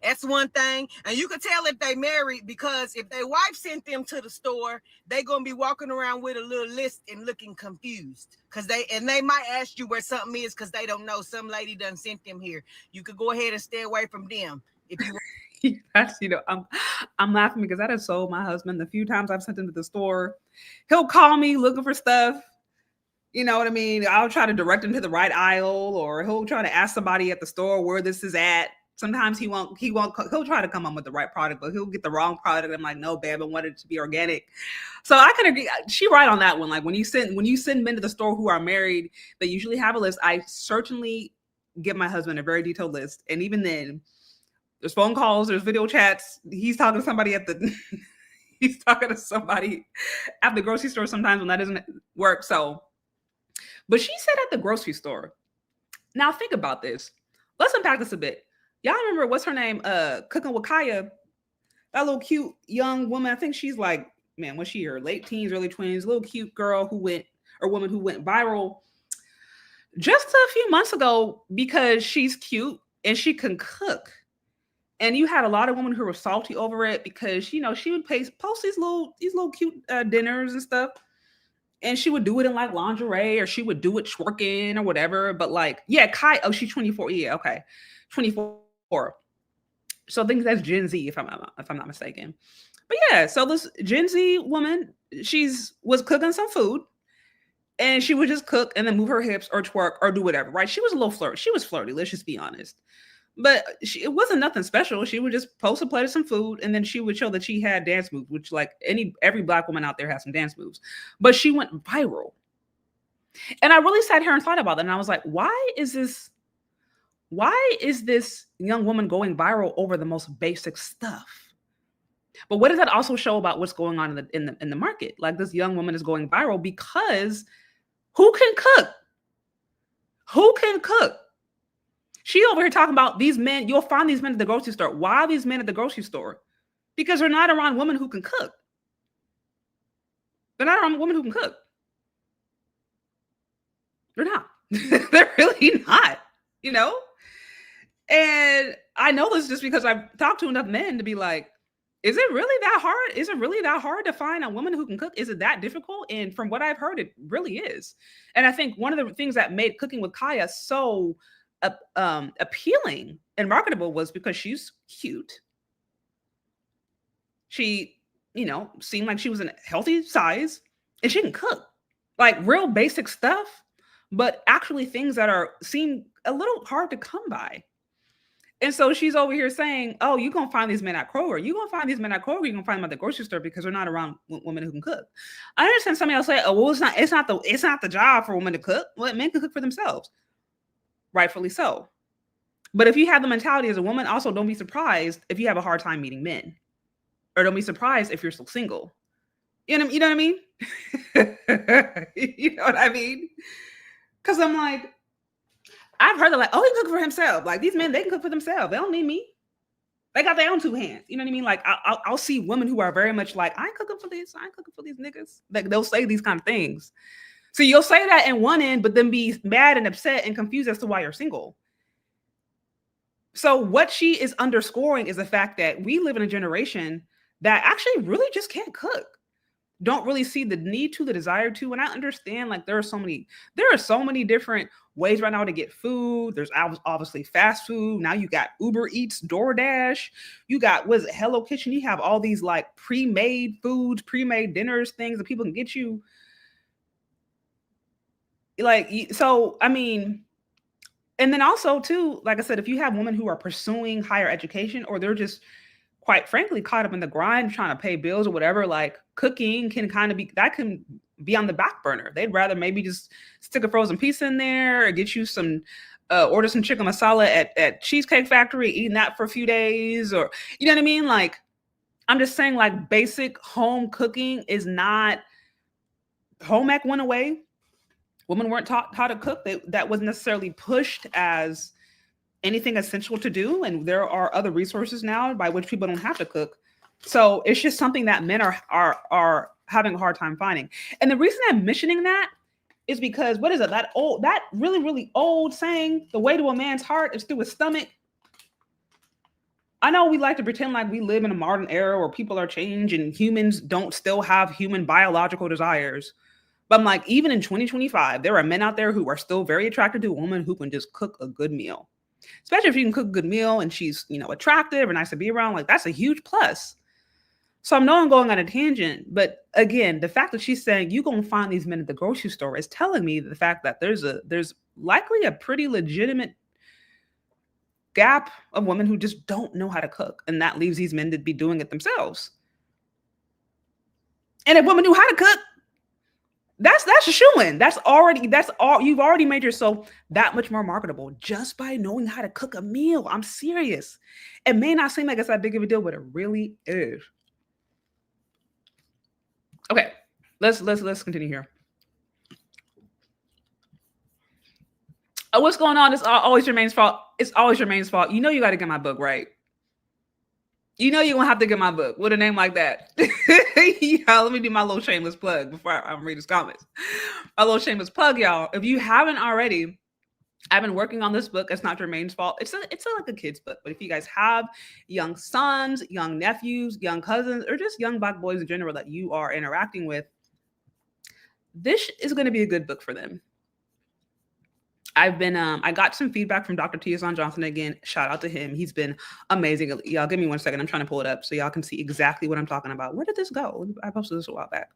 Speaker 6: That's one thing. And you can tell if they married, because if their wife sent them to the store, they're going to be walking around with a little list and looking confused. They might ask you where something is because they don't know. Some lady done sent them here. You could go ahead and stay away from them. If you
Speaker 1: Yes, you know, I'm laughing because that has sold my husband. The few times I've sent him to the store, he'll call me looking for stuff. You know what I mean? I'll try to direct him to the right aisle, or he'll try to ask somebody at the store where this is at. Sometimes he'll try to come up with the right product, but he'll get the wrong product. I'm like, no, babe, I want it to be organic. So I can agree. She right on that one. Like when you send men to the store who are married, they usually have a list. I certainly give my husband a very detailed list. And even then, there's phone calls, there's video chats. He's talking to somebody he's talking to somebody at the grocery store sometimes when that doesn't work. So, but she said at the grocery store. Now think about this. Let's unpack this a bit. Y'all remember, what's her name? Cooking with Kaya, that little cute young woman. I think she's like, man, what's she, her late teens, early 20s, little cute woman who went viral just a few months ago because she's cute and she can cook. And you had a lot of women who were salty over it because, you know, she would post these little cute dinners and stuff. And she would do it in like lingerie, or she would do it twerking or whatever. But like, yeah, Kai, she's 24. Yeah, okay. 24. So I think that's Gen Z, if I'm not mistaken. But yeah, so this Gen Z woman, was cooking some food, And she would just cook and then move her hips or twerk or do whatever, right? She was a little flirty. She was flirty, let's just be honest. But it wasn't nothing special. She would just post a plate of some food and then she would show that she had dance moves, which like every Black woman out there has some dance moves. But she went viral. And I really sat here and thought about that. And I was like, why is this young woman going viral over the most basic stuff? But what does that also show about what's going on in the market? Like, this young woman is going viral because who can cook? Who can cook? She over here talking about these men. You'll find these men at the grocery store. Why are these men at the grocery store? Because they're not around women who can cook. They're not around women who can cook. They're not. They're really not, you know? And I know this just because I've talked to enough men to be like, is it really that hard? Is it really that hard to find a woman who can cook? Is it that difficult? And from what I've heard, it really is. And I think one of the things that made Cooking with Kaya so appealing and marketable was because she's cute. She, seemed like she was in a healthy size and she can cook. Like real basic stuff, but actually things that seem a little hard to come by. And so she's over here saying, oh, you're going to find these men at Kroger. You're going to find these men at Kroger. You're going to find them at the grocery store because they're not around women who can cook. I understand somebody else say, oh, well, it's not the job for women to cook. Well, men can cook for themselves. Rightfully so. But if you have the mentality as a woman, also don't be surprised if you have a hard time meeting men. Or don't be surprised if you're still single. You know what I mean? You know what I mean? Because I'm like, I've heard they're like, oh, he can cook for himself. Like these men, they can cook for themselves. They don't need me. They got their own two hands. You know what I mean? Like I'll see women who are very much like, I ain't cooking for this. I ain't cooking for these niggas. Like they'll say these kind of things. So you'll say that in one end, but then be mad and upset and confused as to why you're single. So what she is underscoring is the fact that we live in a generation that actually really just can't cook. Don't really see the need to, the desire to. And I understand like there are so many different ways right now to get food. There's obviously fast food. Now you got Uber Eats, DoorDash. You got, Hello Kitchen. You have all these like pre-made foods, pre-made dinners, things that people can get you. Like, so, I mean, and then also too, like I said, if you have women who are pursuing higher education or they're just quite frankly caught up in the grind trying to pay bills or whatever, like cooking can be on the back burner. They'd rather maybe just stick a frozen pizza in there or get you some order some chicken masala at Cheesecake Factory, eating that for a few days, or you know what I mean? Like I'm just saying, like basic home cooking is not. Home ec went away. Women weren't taught how to cook. That wasn't necessarily pushed as anything essential to do. And there are other resources now by which people don't have to cook. So it's just something that men are having a hard time finding. And the reason I'm mentioning that is because what is it? That really, really old saying, the way to a man's heart is through his stomach. I know we like to pretend like we live in a modern era where people are changed and humans don't still have human biological desires. But I'm like, even in 2025, there are men out there who are still very attracted to a woman who can just cook a good meal. Especially if she can cook a good meal and she's, attractive or nice to be around, like that's a huge plus. So I know I'm going on a tangent, but again, the fact that she's saying you're going to find these men at the grocery store is telling me the fact that there's likely a pretty legitimate gap of women who just don't know how to cook. And that leaves these men to be doing it themselves. And if women knew how to cook, that's a shoo-in. That's all. You've already made yourself that much more marketable just by knowing how to cook a meal. I'm serious. It may not seem like it's that big of a deal, but it really is. Okay, let's continue here. What's going on? It's always Jermaine's fault. It's always Jermaine's fault. You know you got to get my book, right? You know you're going to have to get my book with a name like that. Y'all, let me do my little shameless plug before I read his comments. A little shameless plug, y'all. If you haven't already, I've been working on this book. It's not Jermaine's fault. It's like a kid's book. But if you guys have young sons, young nephews, young cousins, or just young Black boys in general that you are interacting with, this is going to be a good book for them. I've been, I got some feedback from Dr. Tiason Johnson again. Shout out to him. He's been amazing. Y'all give me 1 second. I'm trying to pull it up so y'all can see exactly what I'm talking about. Where did this go? I posted this a while back.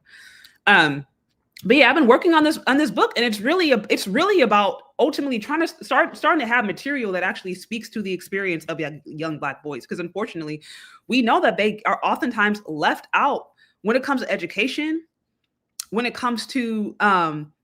Speaker 1: but yeah, I've been working on this book, and it's really about ultimately trying to starting to have material that actually speaks to the experience of young Black boys, because unfortunately, we know that they are oftentimes left out when it comes to education, when it comes to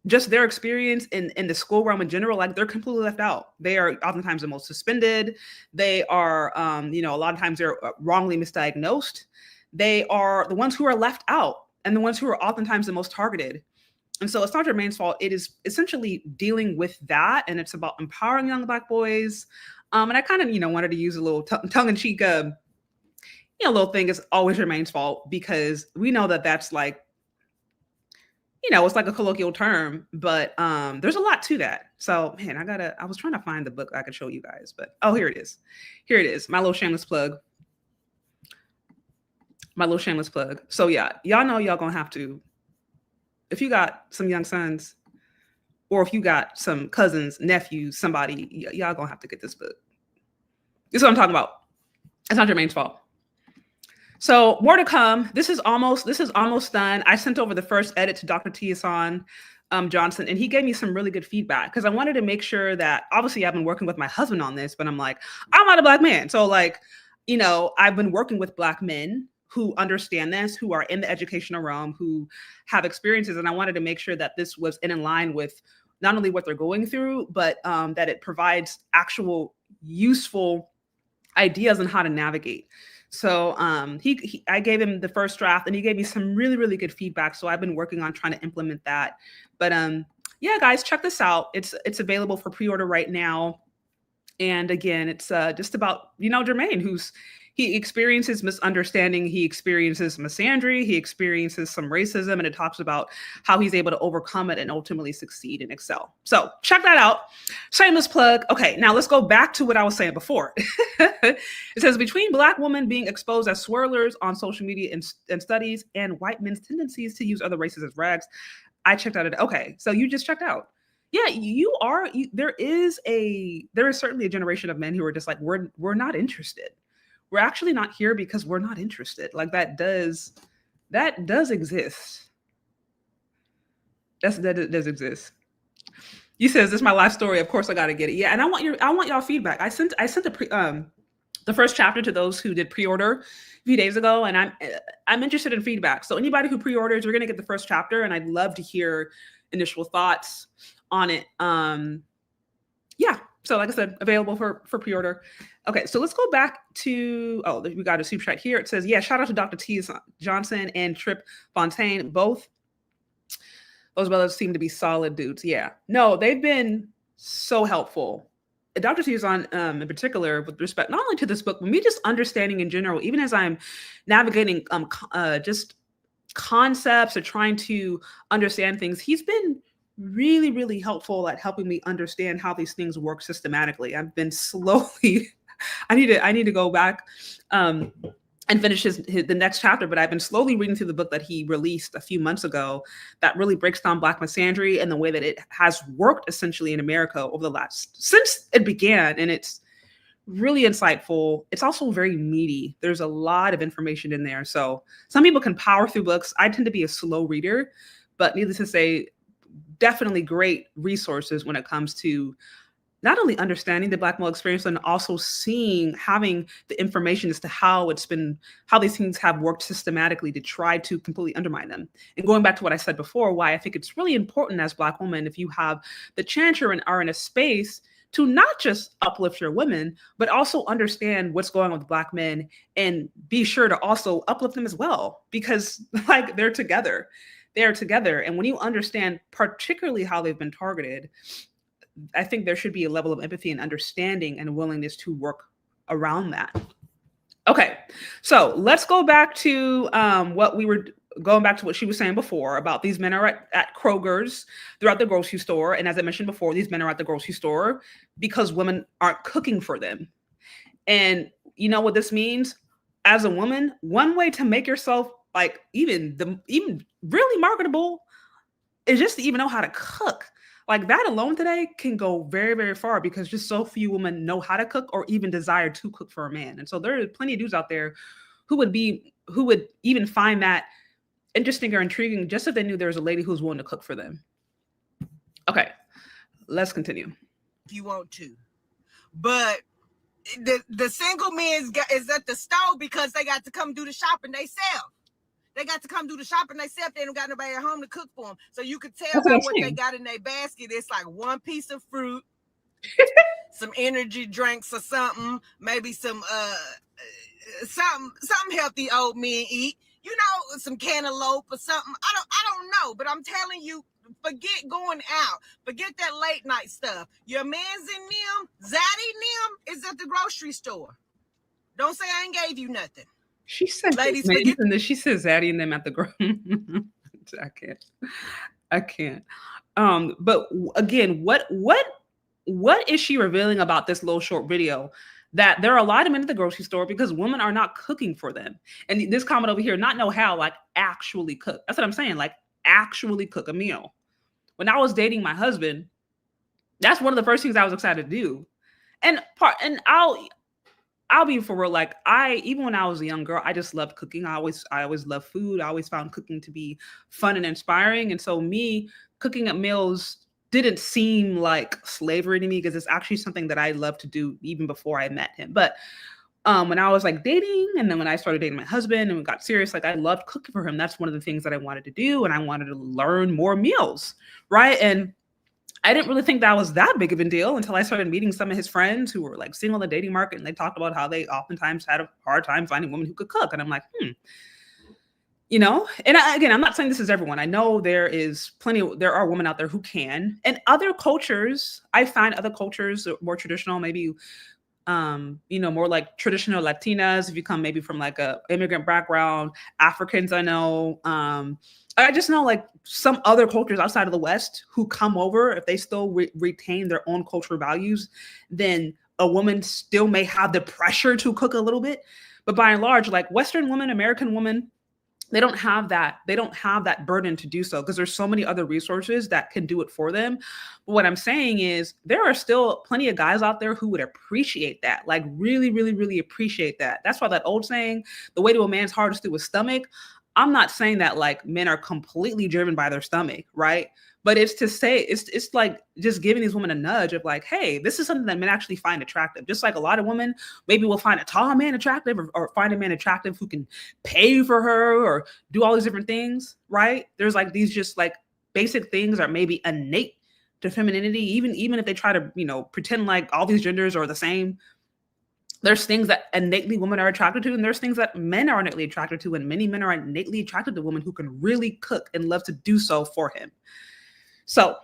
Speaker 1: just their experience in the school realm in general. Like, they're completely left out. They are oftentimes the most suspended. They are, a lot of times they're wrongly misdiagnosed. They are the ones who are left out, and the ones who are oftentimes the most targeted. And so it's not Jermaine's fault. It is essentially dealing with that, and it's about empowering young Black boys. And I kind of, wanted to use a little tongue-in-cheek, little thing. Is always Jermaine's fault, because we know that that's like, it's like a colloquial term, but there's a lot to that. So, man, I was trying to find the book I could show you guys, but here it is. Here it is. My little shameless plug. So yeah, y'all know y'all gonna have to, if you got some young sons, or if you got some cousins, nephews, somebody, y'all gonna have to get this book. This is what I'm talking about. It's not Jermaine's fault. So more to come. This is almost done. I sent over the first edit to Dr. Tiason Johnson, and he gave me some really good feedback, because I wanted to make sure that, obviously I've been working with my husband on this, but I'm like, I'm not a Black man. So like, I've been working with Black men who understand this, who are in the educational realm, who have experiences. And I wanted to make sure that this was in line with not only what they're going through, but that it provides actual useful ideas on how to navigate. So I gave him the first draft, and he gave me some really, really good feedback. So I've been working on trying to implement that. But yeah, guys, check this out. It's available for pre-order right now. And again, it's just about, Jermaine, he experiences misunderstanding, he experiences misandry, he experiences some racism, and it talks about how he's able to overcome it and ultimately succeed and excel. So check that out. Shameless plug. Okay, now let's go back to what I was saying before. It says, between Black women being exposed as swirlers on social media and studies, and white men's tendencies to use other races as rags, I checked out it. Okay, so you just checked out. Yeah, there is certainly a generation of men who are just like, we're not interested. We're actually not here because we're not interested. Like, that does exist. That does exist. You says, this is my life story. Of course I got to get it. Yeah. And I want y'all feedback. I sent the first chapter to those who did pre-order a few days ago, and I'm interested in feedback. So anybody who pre-orders, we're going to get the first chapter, and I'd love to hear initial thoughts on it. Yeah. So like I said, available for pre-order. Okay, so let's go back to, we got a super chat here. It says, yeah, shout out to Dr. T. Johnson and Trip Fontaine. Both those brothers seem to be solid dudes. Yeah. No, they've been so helpful. Dr. T is on, in particular, with respect not only to this book, but me just understanding in general, even as I'm navigating just concepts or trying to understand things, he's been really, really helpful at helping me understand how these things work systematically. I've been slowly, I need to go back and finish the next chapter, but I've been slowly reading through the book that he released a few months ago that really breaks down Black misandry and the way that it has worked essentially in America over since it began. And it's really insightful. It's also very meaty. There's a lot of information in there. So some people can power through books. I tend to be a slow reader, but needless to say, definitely great resources when it comes to not only understanding the Black male experience, and also having the information as to how these things have worked systematically to try to completely undermine them. And going back to what I said before, why I think it's really important as Black women, if you have the chance or are in a space to not just uplift your women, but also understand what's going on with Black men, and be sure to also uplift them as well, because like they're together. And when you understand particularly how they've been targeted, I think there should be a level of empathy and understanding and willingness to work around that. Okay, so let's go back to what she was saying before about these men are at Kroger's, they're at the grocery store. And as I mentioned before, these men are at the grocery store because women aren't cooking for them. And you know what this means? As a woman, one way to make yourself like even really marketable is just to even know how to cook. Like that alone today can go very, very far, because just so few women know how to cook or even desire to cook for a man. And so there are plenty of dudes out there who would even find that interesting or intriguing just if they knew there was a lady who's willing to cook for them. Okay, let's continue.
Speaker 6: If you want to. But the single men is at the store because they got to come do the shopping themselves. They got to come do the shopping themselves. They don't got nobody at home to cook for them. So you could tell by what they got in their basket. It's like one piece of fruit, some energy drinks or something, maybe some something healthy old men eat. You know, some cantaloupe or something. I don't know, but I'm telling you, forget going out. Forget that late night stuff. Your man's in them, Zaddy them is at the grocery store. Don't say I ain't gave you nothing.
Speaker 1: She said,
Speaker 6: ladies,
Speaker 1: she says Zaddy and them at the grocery. I can't. But again, what is she revealing about this little short video? That there are a lot of men at the grocery store because women are not cooking for them. And this comment over here, not know how, like actually cook. That's what I'm saying, like actually cook a meal. When I was dating my husband, that's one of the first things I was excited to do. And I'll be for real, like even when I was a young girl, I just loved cooking. I always loved food. I always found cooking to be fun and inspiring. And so me cooking up meals didn't seem like slavery to me because it's actually something that I love to do even before I met him. But when I was like dating, and then when I started dating my husband and we got serious, like I loved cooking for him. That's one of the things that I wanted to do. And I wanted to learn more meals, right? And I didn't really think that was that big of a deal until I started meeting some of his friends who were like single on the dating market. And they talked about how they oftentimes had a hard time finding women who could cook. And I'm like, you know, and again, I'm not saying this is everyone. I know there are women out there who can. And other cultures, I find other cultures more traditional, maybe, you know, more like traditional Latinas, if you come maybe from like a immigrant background, Africans, I know. I just know like some other cultures outside of the West who come over, if they still retain their own cultural values, then a woman still may have the pressure to cook a little bit. But by and large, like Western women, American women, they don't have that burden to do so because there's so many other resources that can do it for them. But what I'm saying is there are still plenty of guys out there who would appreciate that, like really, really, really appreciate that. That's why that old saying, the way to a man's heart is through his stomach. I'm not saying that like men are completely driven by their stomach, right? But it's to say, it's like just giving these women a nudge of like, hey, this is something that men actually find attractive. Just like a lot of women maybe will find a tall man attractive or find a man attractive who can pay for her or do all these different things, right? There's like these just like basic things are maybe innate to femininity, even if they try to, you know, pretend like all these genders are the same. There's things that innately women are attracted to, and there's things that men are innately attracted to, and many men are innately attracted to women who can really cook and love to do so for him. So,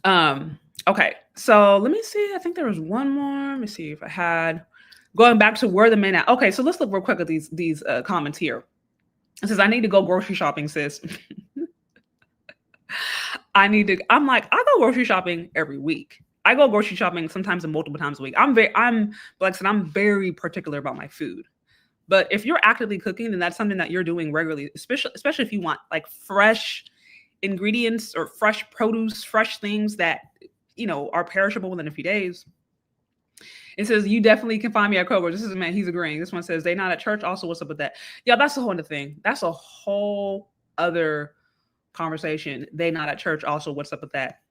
Speaker 1: okay. So let me see. I think there was one more. Let me see if I had going back to where the men at. Okay. So let's look real quick at these comments here. It says, I need to go grocery shopping, sis. I'm like, I go grocery shopping every week. I go grocery shopping sometimes and multiple times a week. I'm very particular about my food. But if you're actively cooking, then that's something that you're doing regularly, especially if you want like fresh ingredients or fresh produce, fresh things that, you know, are perishable within a few days. It says, you definitely can find me at Kroger. This is a man, he's agreeing. This one says, they not at church. Also, what's up with that? Yeah, that's a whole other thing. That's a whole other conversation. They not at church. Also, what's up with that?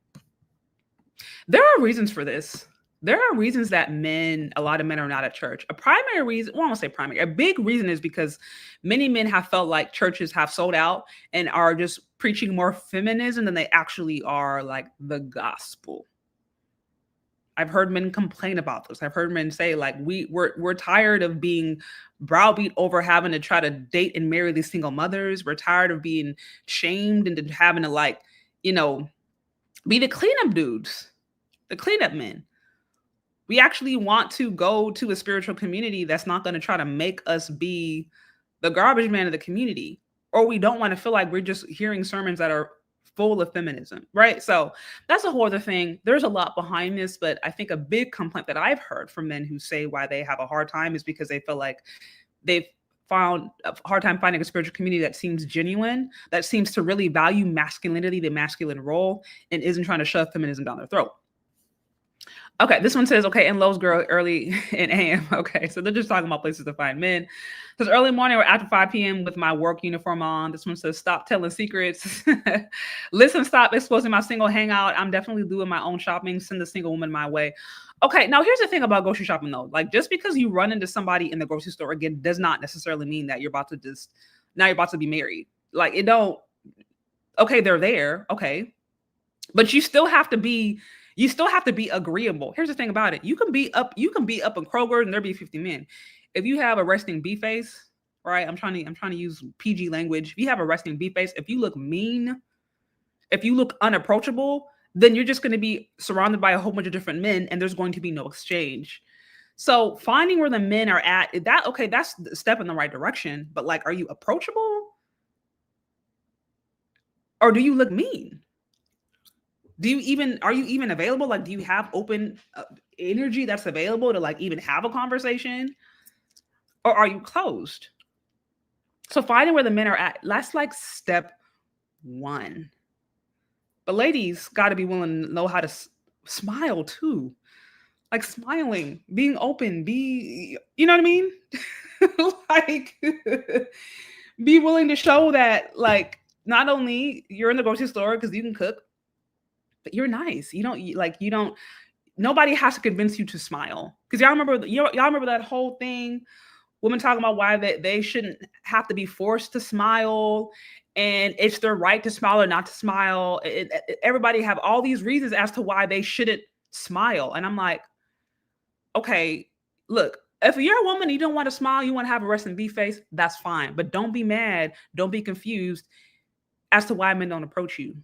Speaker 1: There are reasons for this. There are reasons that a lot of men are not at church. A primary reason, well, I won't say primary, a big reason is because many men have felt like churches have sold out and are just preaching more feminism than they actually are like the gospel. I've heard men complain about this. I've heard men say like, we're tired of being browbeat over having to try to date and marry these single mothers. We're tired of being shamed and having to like, you know, be the cleanup dudes, the cleanup men. We actually want to go to a spiritual community that's not going to try to make us be the garbage man of the community, or we don't want to feel like we're just hearing sermons that are full of feminism, right? So that's a whole other thing. There's a lot behind this, but I think a big complaint that I've heard from men who say why they have a hard time is because they feel like they've found a hard time finding a spiritual community that seems genuine, that seems to really value masculinity, the masculine role, and isn't trying to shove feminism down their throat. Okay, this one says, okay, in Lowe's girl early in AM. Okay, so they're just talking about places to find men. It says early morning or after 5 p.m. with my work uniform on. This one says, stop telling secrets. Listen, stop exposing my single hangout. I'm definitely doing my own shopping. Send the single woman my way. Okay, now here's the thing about grocery shopping though. Like just because you run into somebody in the grocery store again does not necessarily mean that you're about to now you're about to be married. Like it don't, okay, they're there, okay. But you still have to be agreeable. Here's the thing about it. You can be up in Kroger and there be 50 men. If you have a resting bee face, right? I'm trying to use PG language. If you have a resting bee face, if you look mean, if you look unapproachable, then you're just going to be surrounded by a whole bunch of different men and there's going to be no exchange. So finding where the men are at, that's the step in the right direction. But like, are you approachable? Or do you look mean? Are you even available? Like, do you have open energy that's available to like even have a conversation? Or are you closed? So finding where the men are at, that's like step one. But ladies got to be willing to know how to smile too. Like smiling, being open, you know what I mean? Like, be willing to show that like, not only you're in the grocery store because you can cook, but you're nice. Nobody has to convince you to smile. Because y'all remember that whole thing, women talking about why they shouldn't have to be forced to smile and it's their right to smile or not to smile. Everybody have all these reasons as to why they shouldn't smile. And I'm like, okay, look, if you're a woman and you don't want to smile, you want to have a resting bee face, that's fine. But don't be mad, don't be confused as to why men don't approach you.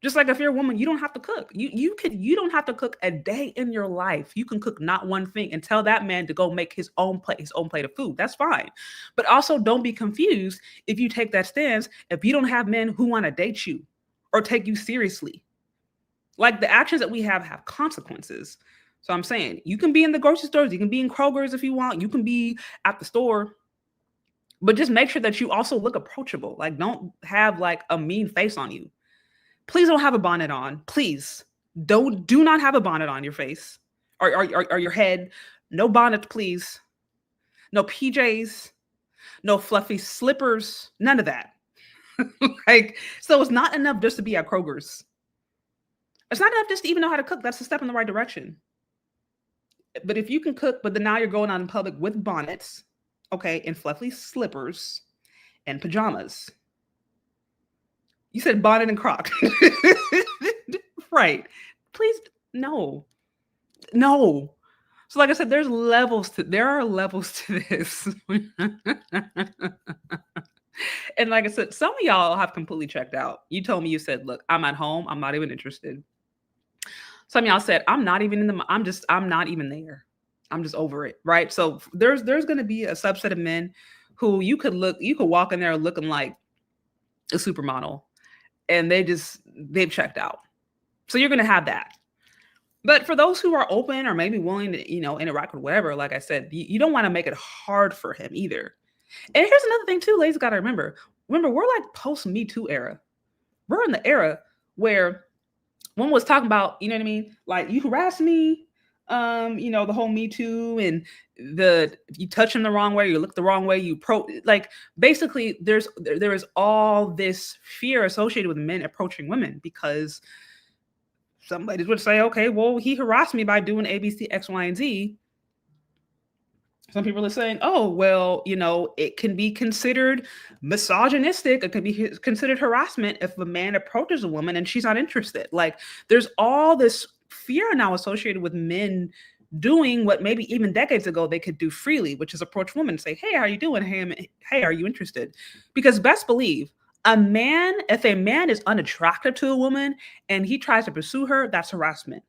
Speaker 1: Just like if you're a woman, you don't have to cook. You don't have to cook a day in your life. You can cook not one thing and tell that man to go make his own plate of food. That's fine. But also don't be confused if you take that stance, if you don't have men who want to date you or take you seriously. Like the actions that we have consequences. So I'm saying you can be in the grocery stores, you can be in Kroger's if you want, you can be at the store, but just make sure that you also look approachable. Like don't have like a mean face on you. Please don't have a bonnet on. Please do not have a bonnet on your face or your head. No bonnet, please. No PJs, no fluffy slippers, none of that. Like, so it's not enough just to be at Kroger's. It's not enough just to even know how to cook. That's a step in the right direction. But if you can cook, but then now you're going out in public with bonnets, okay, and fluffy slippers and pajamas. You said bonnet and croc. Right. Please, no. So like I said, there are levels to this. And like I said, some of y'all have completely checked out. You told me, you said, look, I'm at home. I'm not even interested. Some of y'all said, I'm not even there. I'm just over it. Right. So there's going to be a subset of men who you could walk in there looking like a supermodel and they've checked out. So you're going to have that. But for those who are open or maybe willing to, interact with whatever, like I said, you don't want to make it hard for him either. And here's another thing too, ladies, got to remember, we're like post Me Too era. We're in the era where one was talking about, you know what I mean? Like you harass me, the whole Me Too and you touch him the wrong way, you look the wrong way, basically there is all this fear associated with men approaching women because some ladies would say, okay, well, he harassed me by doing A, B, C, X, Y, and Z. Some people are saying, oh, well, it can be considered misogynistic. It can be considered harassment if a man approaches a woman and she's not interested. Like there's all this fear now associated with men doing what maybe even decades ago they could do freely, which is approach women and say, hey, how are you doing? Hey, are you interested? Because best believe, if a man is unattractive to a woman and he tries to pursue her, that's harassment.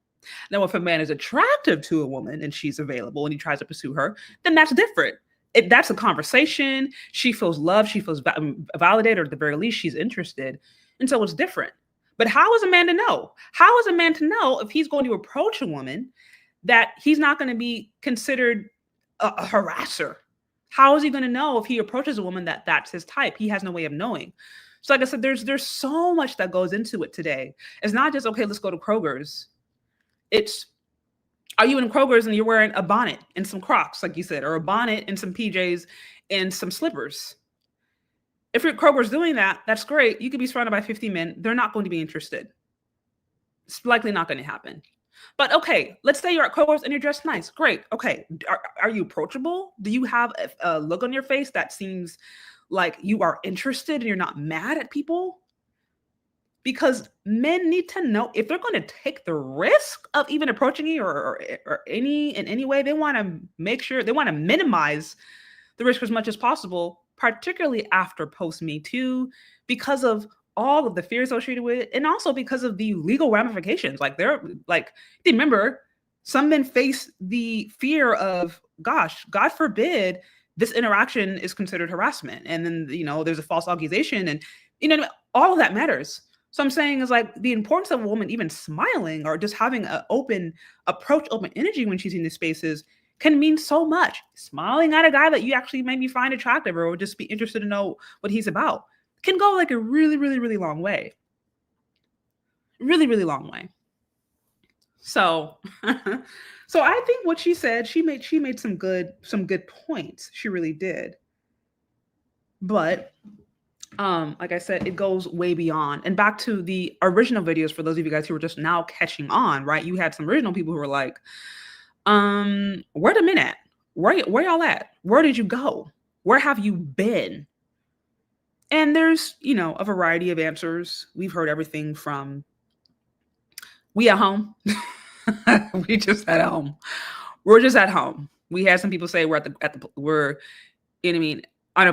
Speaker 1: Now, if a man is attractive to a woman and she's available and he tries to pursue her, then that's different. That's a conversation. She feels loved. She feels validated, or at the very least, she's interested. And so it's different. But how is a man to know? How is a man to know if he's going to approach a woman that he's not going to be considered a harasser? How is he going to know if he approaches a woman that's his type? He has no way of knowing. So like I said, there's so much that goes into it today. It's not just, okay, let's go to Kroger's. It's Are you in Kroger's and you're wearing a bonnet and some Crocs, like you said, or a bonnet and some PJs and some slippers? If you're at Kroger's doing that, that's great. You could be surrounded by 50 men. They're not going to be interested. It's likely not going to happen. But okay, let's say you're at Kroger's and you're dressed nice. Great. Okay. Are you approachable? Do you have a look on your face that seems like you are interested and you're not mad at people? Because men need to know if they're going to take the risk of even approaching you or in any way, they want to make sure, they want to minimize the risk as much as possible, particularly after post Me Too, because of all of the fear associated with it, and also because of the legal ramifications. Like remember, some men face the fear of, gosh, God forbid this interaction is considered harassment. And then, there's a false accusation and, all of that matters. So I'm saying is like the importance of a woman even smiling or just having an open approach, open energy when she's in these spaces can mean so much. Smiling at a guy that you actually maybe find attractive or would just be interested to know what he's about can go like a really, really, really long way. Really, really long way. So, so I think what she said, she made some good points. She really did. But like I said, it goes way beyond. And back to the original videos, for those of you guys who were just now catching on, right? You had some original people who were like, where the men at? Where y'all at? Where did you go? Where have you been? And there's, a variety of answers. We've heard everything from, we at home. We just at home. We're just at home. We had some people say we're on a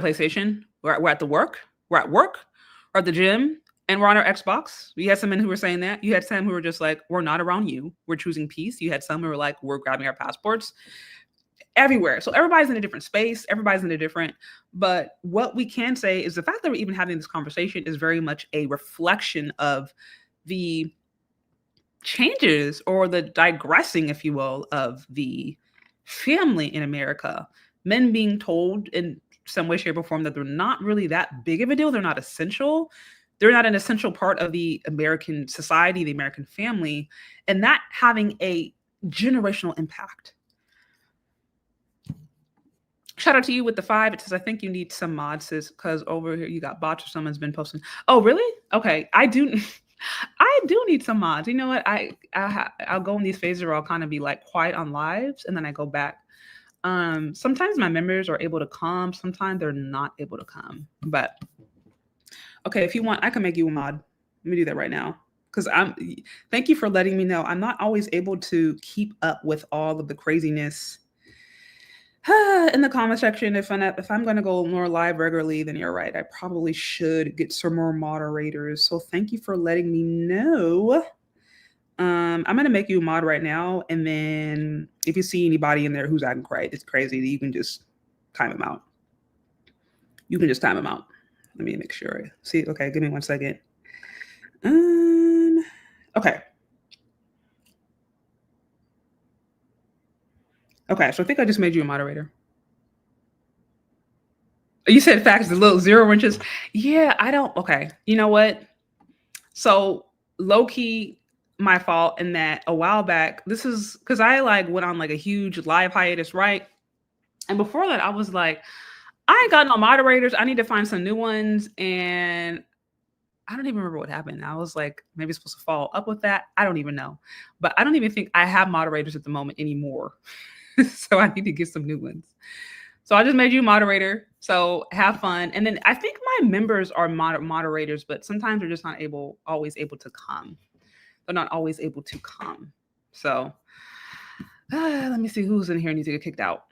Speaker 1: PlayStation. We're at the work. We're at work. We're at the gym. And we're on our Xbox. We had some men who were saying that. You had some who were just like, we're not around you. We're choosing peace. You had some who were like, we're grabbing our passports. Everywhere. So everybody's in a different space. Everybody's in a different, but what we can say is the fact that we're even having this conversation is very much a reflection of the changes or the digressing, if you will, of the family in America. Men being told in some way, shape, or form that they're not really that big of a deal. They're not essential. They're not an essential part of the American society, the American family, and that having a generational impact. Shout out to you with the 5. It says, I think you need some mods, sis, because over here you got bots or someone's been posting. Oh, really? Okay. I do need some mods. You know what? I'll go in these phases where I'll kind of be like quiet on lives and then I go back. Sometimes my members are able to come. Sometimes they're not able to come. But okay, if you want, I can make you a mod. Let me do that right now. Because thank you for letting me know. I'm not always able to keep up with all of the craziness in the comment section. If I'm going to go more live regularly, then you're right. I probably should get some more moderators. So thank you for letting me know. I'm going to make you a mod right now. And then if you see anybody in there who's acting crazy, you can just time them out. You can just time them out. Let me make sure. See, okay, give me 1 second. Okay. Okay, so I think I just made you a moderator. You said facts, the little 0 inches. Yeah, I don't. Okay, you know what? So low key, my fault in that a while back. This is because I went on a huge live hiatus, right? And before that, I was like, I ain't got no moderators. I need to find some new ones, and I don't even remember what happened. I was like, maybe supposed to follow up with that. I don't even know, but I don't even think I have moderators at the moment anymore. So I need to get some new ones. So I just made you a moderator. So have fun. And then I think my members are moderators, but sometimes they're just not always able to come. They're not always able to come. So let me see who's in here and needs to get kicked out.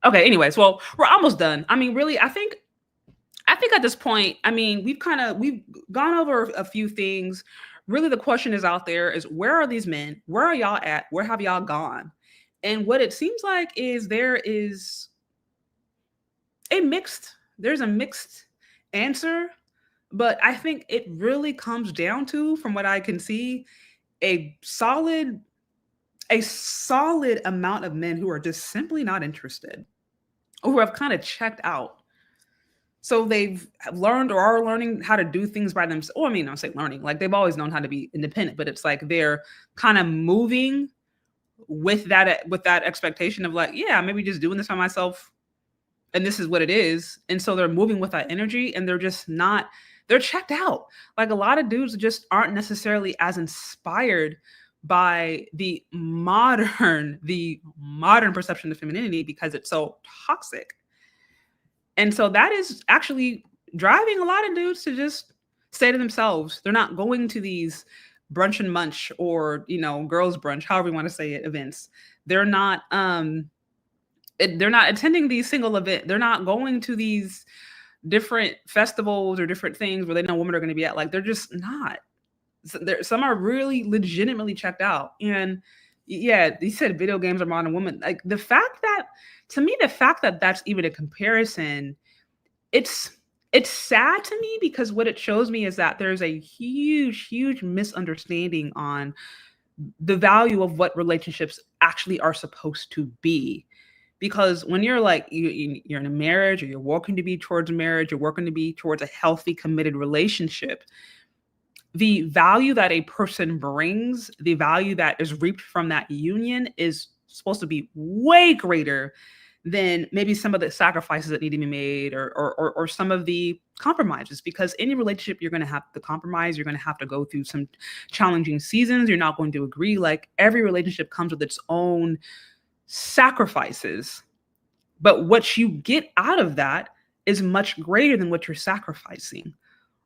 Speaker 1: Okay. Anyways, well, we're almost done. I mean, really, I think at this point, I mean, we've gone over a few things. Really, the question is out there is, where are these men? Where are y'all at? Where have y'all gone? And what it seems like is there's a mixed answer, but I think it really comes down to, from what I can see, a solid amount of men who are just simply not interested, or who have kind of checked out. So they've learned or are learning how to do things by themselves. Oh, I mean, I'll say learning, like they've always known how to be independent, but it's like they're kind of moving with that expectation of like, yeah, maybe just doing this by myself, and this is what it is. And so they're moving with that energy, and they're just not, they're checked out. Like a lot of dudes just aren't necessarily as inspired by the modern perception of femininity because it's so toxic. And so that is actually driving a lot of dudes to just stay to themselves. They're not going to these brunch and munch or, girls brunch, however you want to say it, events. They're not they're not attending these single event. They're not going to these different festivals or different things where they know women are going to be at. Like they're just not. Some are really legitimately checked out. And yeah, you said video games are modern women. Like the fact that that's even a comparison, it's sad to me because what it shows me is that there's a huge misunderstanding on the value of what relationships actually are supposed to be. Because when you're like, you're in a marriage or you're working to be towards a marriage, you're working to be towards a healthy, committed relationship, the value that a person brings, the value that is reaped from that union is supposed to be way greater than maybe some of the sacrifices that need to be made or some of the compromises. Because any relationship, you're going to have to compromise. You're going to have to go through some challenging seasons. You're not going to agree. Like every relationship comes with its own sacrifices, but what you get out of that is much greater than what you're sacrificing.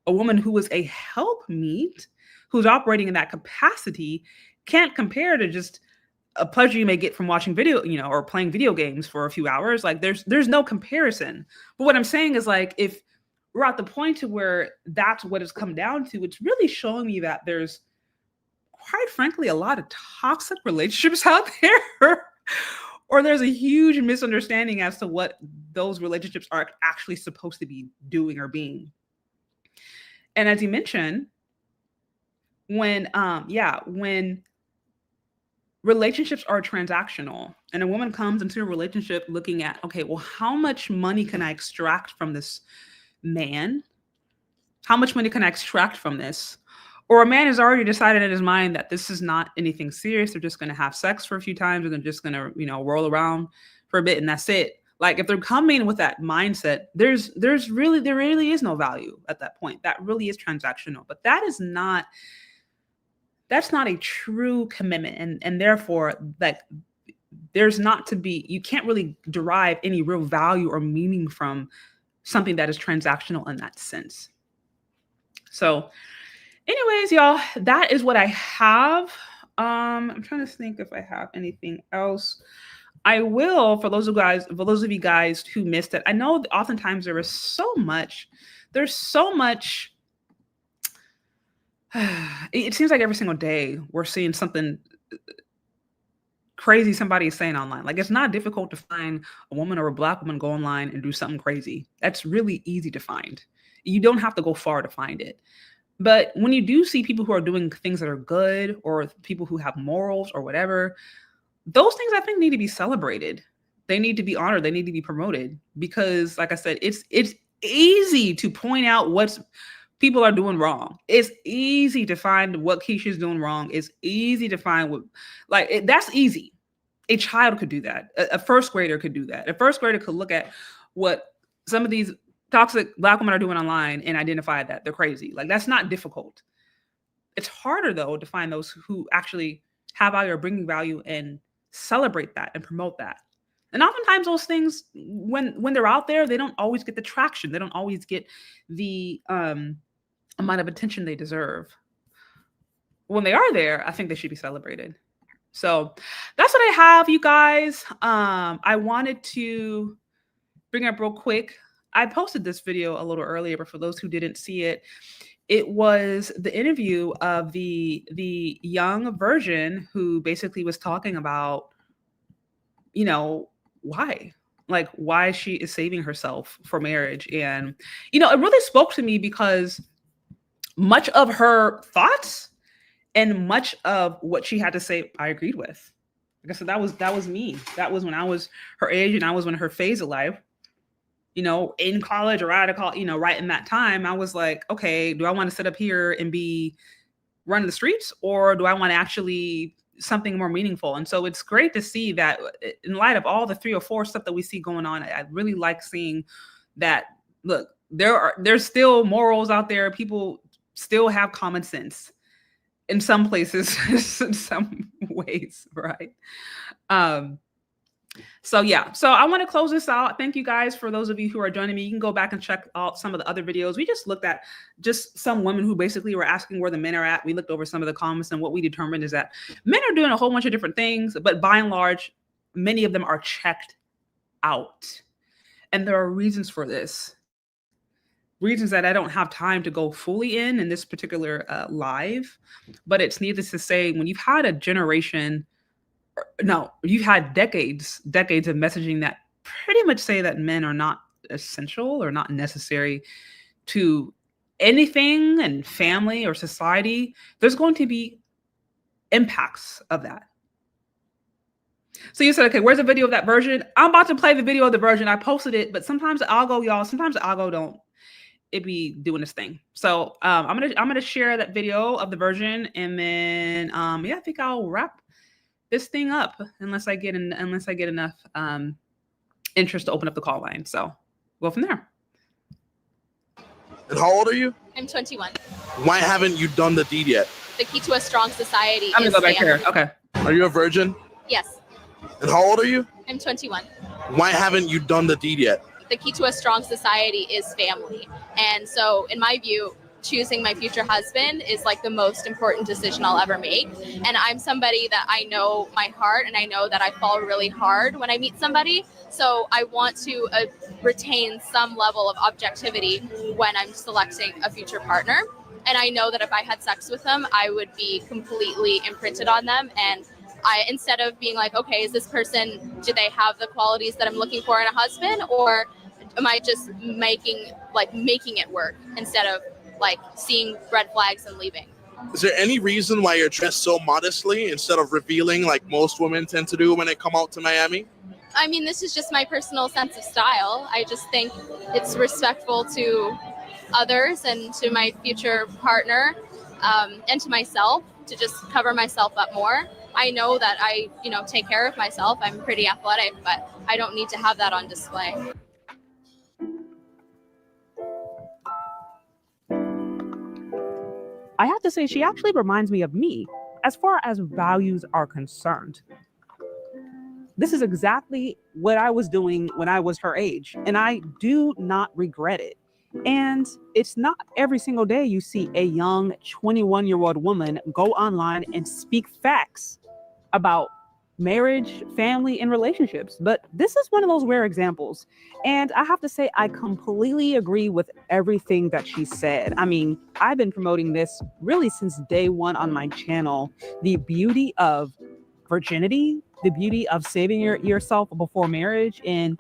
Speaker 1: A woman who is a helpmeet, who's operating in that capacity, can't compare to just a pleasure you may get from watching video, or playing video games for a few hours. Like there's no comparison. But what I'm saying is, like, if we're at the point to where that's what it's come down to, it's really showing me that there's, quite frankly, a lot of toxic relationships out there. Or there's a huge misunderstanding as to what those relationships are actually supposed to be doing or being. And as you mentioned, when relationships are transactional and a woman comes into a relationship looking at, okay, well, how much money can I extract from this man? How much money can I extract from this? Or a man has already decided in his mind that this is not anything serious. They're just going to have sex for a few times and they're just going to, roll around for a bit and that's it. Like if they're coming with that mindset, there really is no value at that point. That really is transactional, but that's not a true commitment. And therefore, like you can't really derive any real value or meaning from something that is transactional in that sense. So anyways, y'all, that is what I have. I'm trying to think if I have anything else. I will, for those of you guys who missed it. I know that oftentimes there's so much. It seems like every single day we're seeing something crazy somebody is saying online. Like it's not difficult to find a woman or a Black woman go online and do something crazy. That's really easy to find. You don't have to go far to find it. But when you do see people who are doing things that are good or people who have morals or whatever, those things I think need to be celebrated. They need to be honored. They need to be promoted because, like I said, it's easy to point out what people are doing wrong. It's easy to find what Keisha's doing wrong. It's easy to find that's easy. A child could do that. A first grader could do that. A first grader could look at what some of these toxic Black women are doing online and identify that they're crazy. Like that's not difficult. It's harder though to find those who actually have value or bringing value and celebrate that and promote that. And oftentimes those things, when they're out there, they don't always get the traction. They don't always get the amount of attention they deserve. When they are there, I think they should be celebrated. So that's what I have, you guys. I wanted to bring up real quick. I posted this video a little earlier, but for those who didn't see it, it was the interview of the young virgin who basically was talking about, why she is saving herself for marriage. And, it really spoke to me because much of her thoughts and much of what she had to say, I agreed with. Like I said, that was me. That was when I was her age and I was in her phase of life. in college or out of college, right in that time, I was like, okay, do I want to sit up here and be running the streets, or do I want to actually something more meaningful? And so it's great to see that in light of all the 3 or 4 stuff that we see going on, I really like seeing that, look, there's still morals out there. People still have common sense in some places, in some ways, right? So yeah, so I want to close this out. Thank you guys for those of you who are joining me. You can go back and check out some of the other videos. We just looked at just some women who basically were asking where the men are at. We looked over some of the comments, and what we determined is that men are doing a whole bunch of different things, but by and large, many of them are checked out. And there are reasons for this. Reasons that I don't have time to go fully in this particular live, but it's needless to say, when you've had a generation, no, you've had decades of messaging that pretty much say that men are not essential or not necessary to anything and family or society, there's going to be impacts of that. So you said, okay, where's the video of that version? I'm about to play the video of the version. I posted it, but sometimes the algo don't. It be doing this thing. So I'm gonna share that video of the version, and then yeah, I think I'll wrap this thing up unless I get enough interest to open up the call line. So go from there.
Speaker 5: And how old are you?
Speaker 7: I'm 21.
Speaker 5: Why haven't you done the deed yet?
Speaker 7: The key to a strong society
Speaker 1: I'm gonna
Speaker 7: is
Speaker 1: go back
Speaker 7: family.
Speaker 1: here. Okay.
Speaker 5: Are you a virgin?
Speaker 7: Yes,
Speaker 5: And how old are you?
Speaker 7: I'm 21.
Speaker 5: Why haven't you done the deed yet?
Speaker 7: The key to a strong society is family. And so in my view, choosing my future husband is like the most important decision I'll ever make. And I'm somebody that I know my heart, and I know that I fall really hard when I meet somebody. So I want to retain some level of objectivity when I'm selecting a future partner. And I know that if I had sex with them, I would be completely imprinted on them. And instead of being like, okay, is this person, do they have the qualities that I'm looking for in a husband, or am I just making it work instead of like seeing red flags and leaving?
Speaker 5: Is there any reason why you're dressed so modestly instead of revealing like most women tend to do when they come out to Miami?
Speaker 7: I mean, this is just my personal sense of style. I just think it's respectful to others and to my future partner, and to myself, to just cover myself up more. I know that I, take care of myself. I'm pretty athletic, but I don't need to have that on display.
Speaker 1: I have to say, she actually reminds me of me as far as values are concerned. This is exactly what I was doing when I was her age, and I do not regret it. And it's not every single day you see a young 21-year-old woman go online and speak facts about marriage, family, and relationships. But this is one of those rare examples. And I have to say, I completely agree with everything that she said. I mean, I've been promoting this really since day one on my channel. The beauty of virginity, the beauty of saving yourself before marriage, and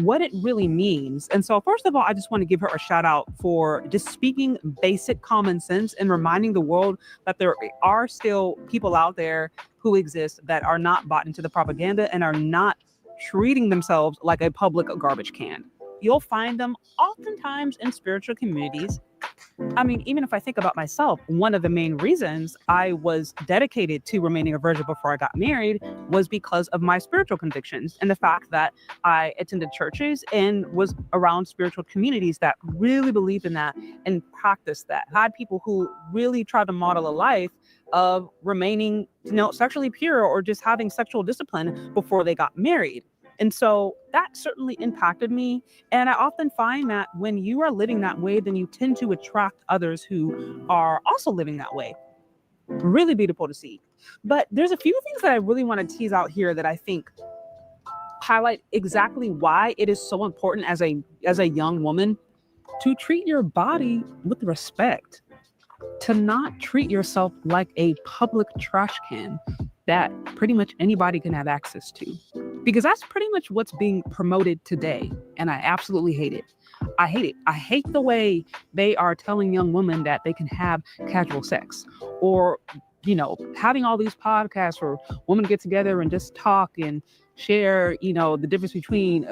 Speaker 1: what it really means. And so first of all, I just want to give her a shout out for just speaking basic common sense and reminding the world that there are still people out there who exist that are not bought into the propaganda and are not treating themselves like a public garbage can. You'll find them oftentimes in spiritual communities. I mean, even if I think about myself, one of the main reasons I was dedicated to remaining a virgin before I got married was because of my spiritual convictions and the fact that I attended churches and was around spiritual communities that really believed in that and practiced that. I had people who really tried to model a life of remaining, sexually pure or just having sexual discipline before they got married. And so that certainly impacted me. And I often find that when you are living that way, then you tend to attract others who are also living that way. Really beautiful to see. But there's a few things that I really want to tease out here that I think highlight exactly why it is so important as a young woman to treat your body with respect, to not treat yourself like a public trash can that pretty much anybody can have access to. Because that's pretty much what's being promoted today. And I absolutely hate it. I hate it. I hate the way they are telling young women that they can have casual sex, or, having all these podcasts where women get together and just talk and share, the difference between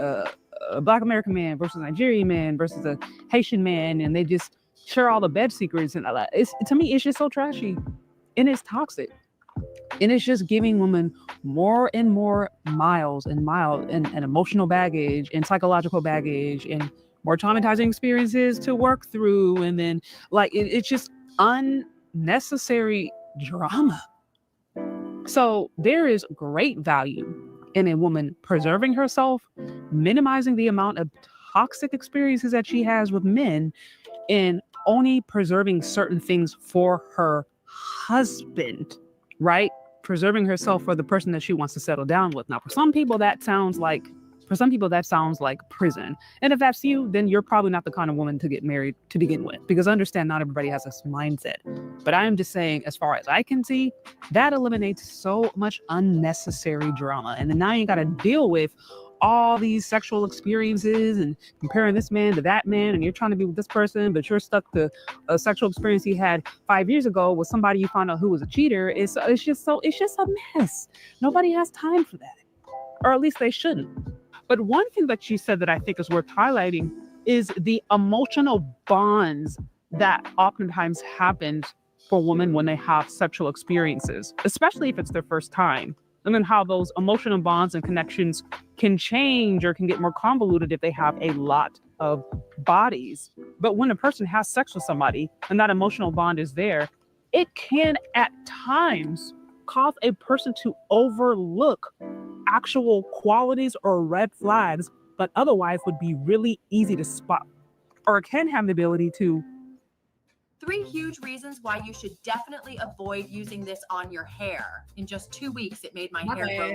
Speaker 1: a Black American man versus a Nigerian man versus a Haitian man, and they just share all the bed secrets. And to me, it's just so trashy, and it's toxic. And it's just giving women more and more miles and emotional baggage and psychological baggage and more traumatizing experiences to work through. And then it's just unnecessary drama. So there is great value in a woman preserving herself, minimizing the amount of toxic experiences that she has with men, and only preserving certain things for her husband, right? Preserving herself for the person that she wants to settle down with. Now, for some people that sounds like prison. And if that's you, then you're probably not the kind of woman to get married to begin with, because understand not everybody has this mindset. But I am just saying, as far as I can see, that eliminates so much unnecessary drama. And then now you got to deal with all these sexual experiences and comparing this man to that man, and you're trying to be with this person, but you're stuck to a sexual experience you had 5 years ago with somebody you found out who was a cheater. It's just a mess. Nobody has time for that, or at least they shouldn't. But one thing that she said that I think is worth highlighting is the emotional bonds that oftentimes happens for women when they have sexual experiences, especially if it's their first time. And then how those emotional bonds and connections can change or can get more convoluted if they have a lot of bodies. But when a person has sex with somebody and that emotional bond is there, it can at times cause a person to overlook actual qualities or red flags that otherwise would be really easy to spot, or can have the ability to.
Speaker 8: 3 huge reasons why you should definitely avoid using this on your hair. In just 2 weeks, it made my hair grow.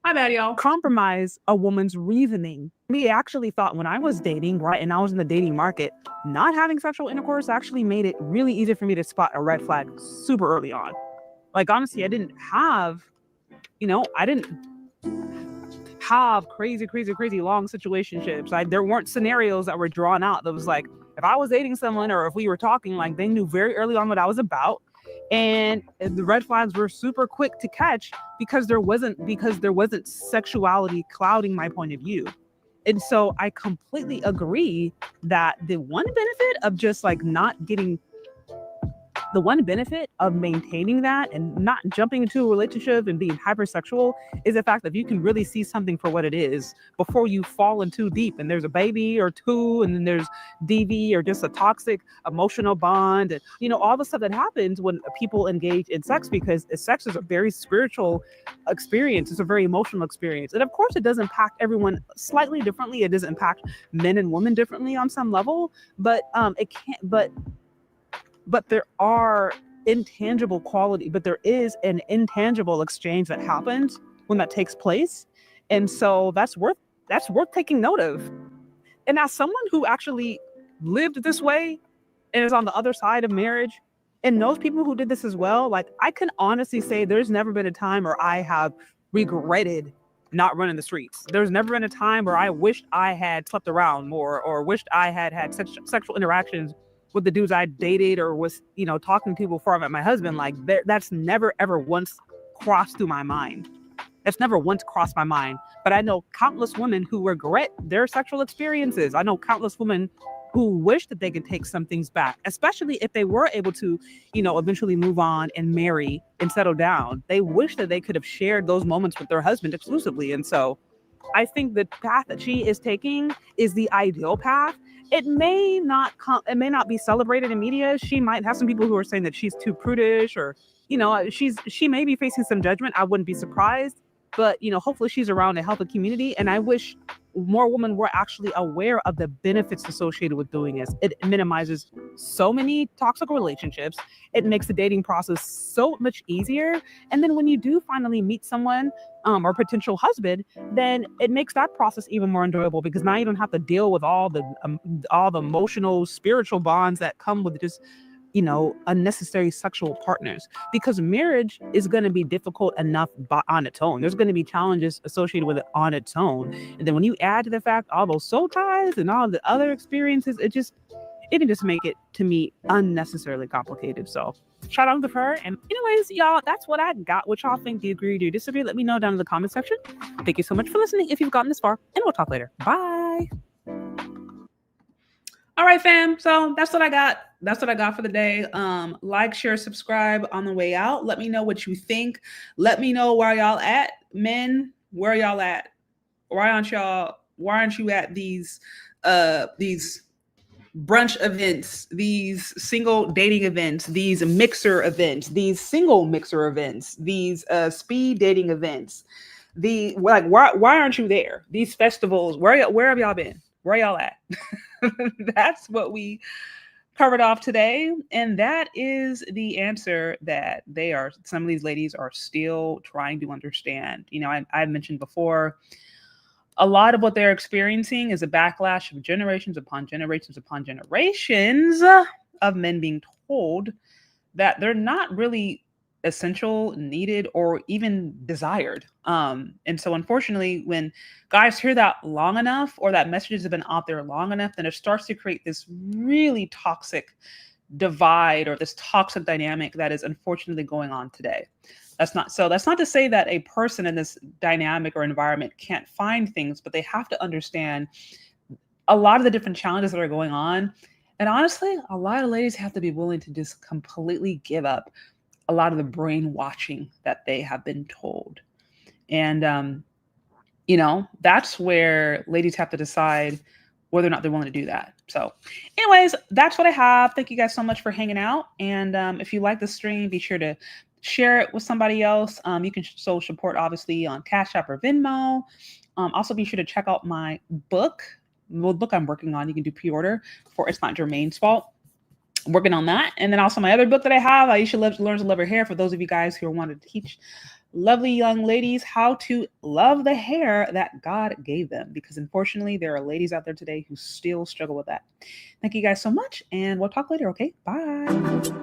Speaker 1: My bad, y'all. Compromise a woman's reasoning. We actually thought when I was dating, right, and I was in the dating market, not having sexual intercourse actually made it really easy for me to spot a red flag super early on. Like, honestly, I didn't have crazy long situationships. There weren't scenarios that were drawn out that was like, if I was dating someone or if we were talking, like, they knew very early on what I was about. And the red flags were super quick to catch because there wasn't sexuality clouding my point of view. And so I completely agree that the one benefit of just like not getting the one benefit of maintaining that and not jumping into a relationship and being hypersexual is the fact that you can really see something for what it is before you fall in too deep and there's a baby or two, and then there's DV or just a toxic emotional bond, and all the stuff that happens when people engage in sex, because sex is a very spiritual experience. It's a very emotional experience. And of course it does impact everyone slightly differently. It does impact men and women differently on some level, but there are intangible quality, but there is an intangible exchange that happens when that takes place. And so that's worth taking note of. And as someone who actually lived this way and is on the other side of marriage and knows people who did this as well, like, I can honestly say there's never been a time where I have regretted not running the streets. There's never been a time where I wished I had slept around more or wished I had sexual interactions with the dudes I dated or was, talking to people before I met my husband. Like, that's never, ever once crossed through my mind. That's never once crossed my mind. But I know countless women who regret their sexual experiences. I know countless women who wish that they could take some things back, especially if they were able to, eventually move on and marry and settle down. They wish that they could have shared those moments with their husband exclusively. And so I think the path that she is taking is the ideal path. It may not be celebrated in media. She might have some people who are saying that she's too prudish, or, she may be facing some judgment. I wouldn't be surprised, but, hopefully she's around a healthy community. And I wish more women were actually aware of the benefits associated with doing this. It minimizes so many toxic relationships. It makes the dating process so much easier. And then when you do finally meet someone, or potential husband, then it makes that process even more enjoyable, because now you don't have to deal with all the emotional, spiritual bonds that come with just, unnecessary sexual partners, because marriage is going to be difficult enough on its own. There's going to be challenges associated with it on its own. And then when you add to the fact all those soul ties and all the other experiences, it can just make it, to me, unnecessarily complicated. So shout out to her. And anyways, y'all, that's what I got. What y'all think? Do you agree? Do you disagree? Let me know down in the comment section. Thank you so much for listening if you've gotten this far, and we'll talk later. Bye. All right, fam. So that's what I got. That's what I got for the day. Like, share, subscribe on the way out. Let me know what you think. Let me know where y'all at. Men, where y'all at? Why aren't you at these brunch events, these single dating events, these mixer events, these single mixer events, these speed dating events? Why aren't you there? These festivals, where have y'all been? Where y'all at? That's what we covered off today. And that is the answer that some of these ladies are still trying to understand. I've mentioned before, a lot of what they're experiencing is a backlash of generations upon generations upon generations of men being told that they're not really essential, needed, or even desired. And so unfortunately, when guys hear that long enough, or that messages have been out there long enough, then it starts to create this really toxic divide, or this toxic dynamic that is unfortunately going on today. That's not to say that a person in this dynamic or environment can't find things, but they have to understand a lot of the different challenges that are going on. And honestly, a lot of ladies have to be willing to just completely give up a lot of the brainwashing that they have been told. And, that's where ladies have to decide whether or not they're willing to do that. So anyways, that's what I have. Thank you guys so much for hanging out. And if you like the stream, be sure to share it with somebody else. You can show support, obviously, on CASHAPP or VENMO. Also, be sure to check out my book. The book I'm working on, you can do pre-order for It's Not Jermaine's Fault. I'm working on that. And then also my other book that I have, Aisha Learns to Love Her Hair, for those of you guys who wanted to teach lovely young ladies how to love the hair that God gave them. Because unfortunately, there are ladies out there today who still struggle with that. Thank you guys so much, and we'll talk later, okay? Bye.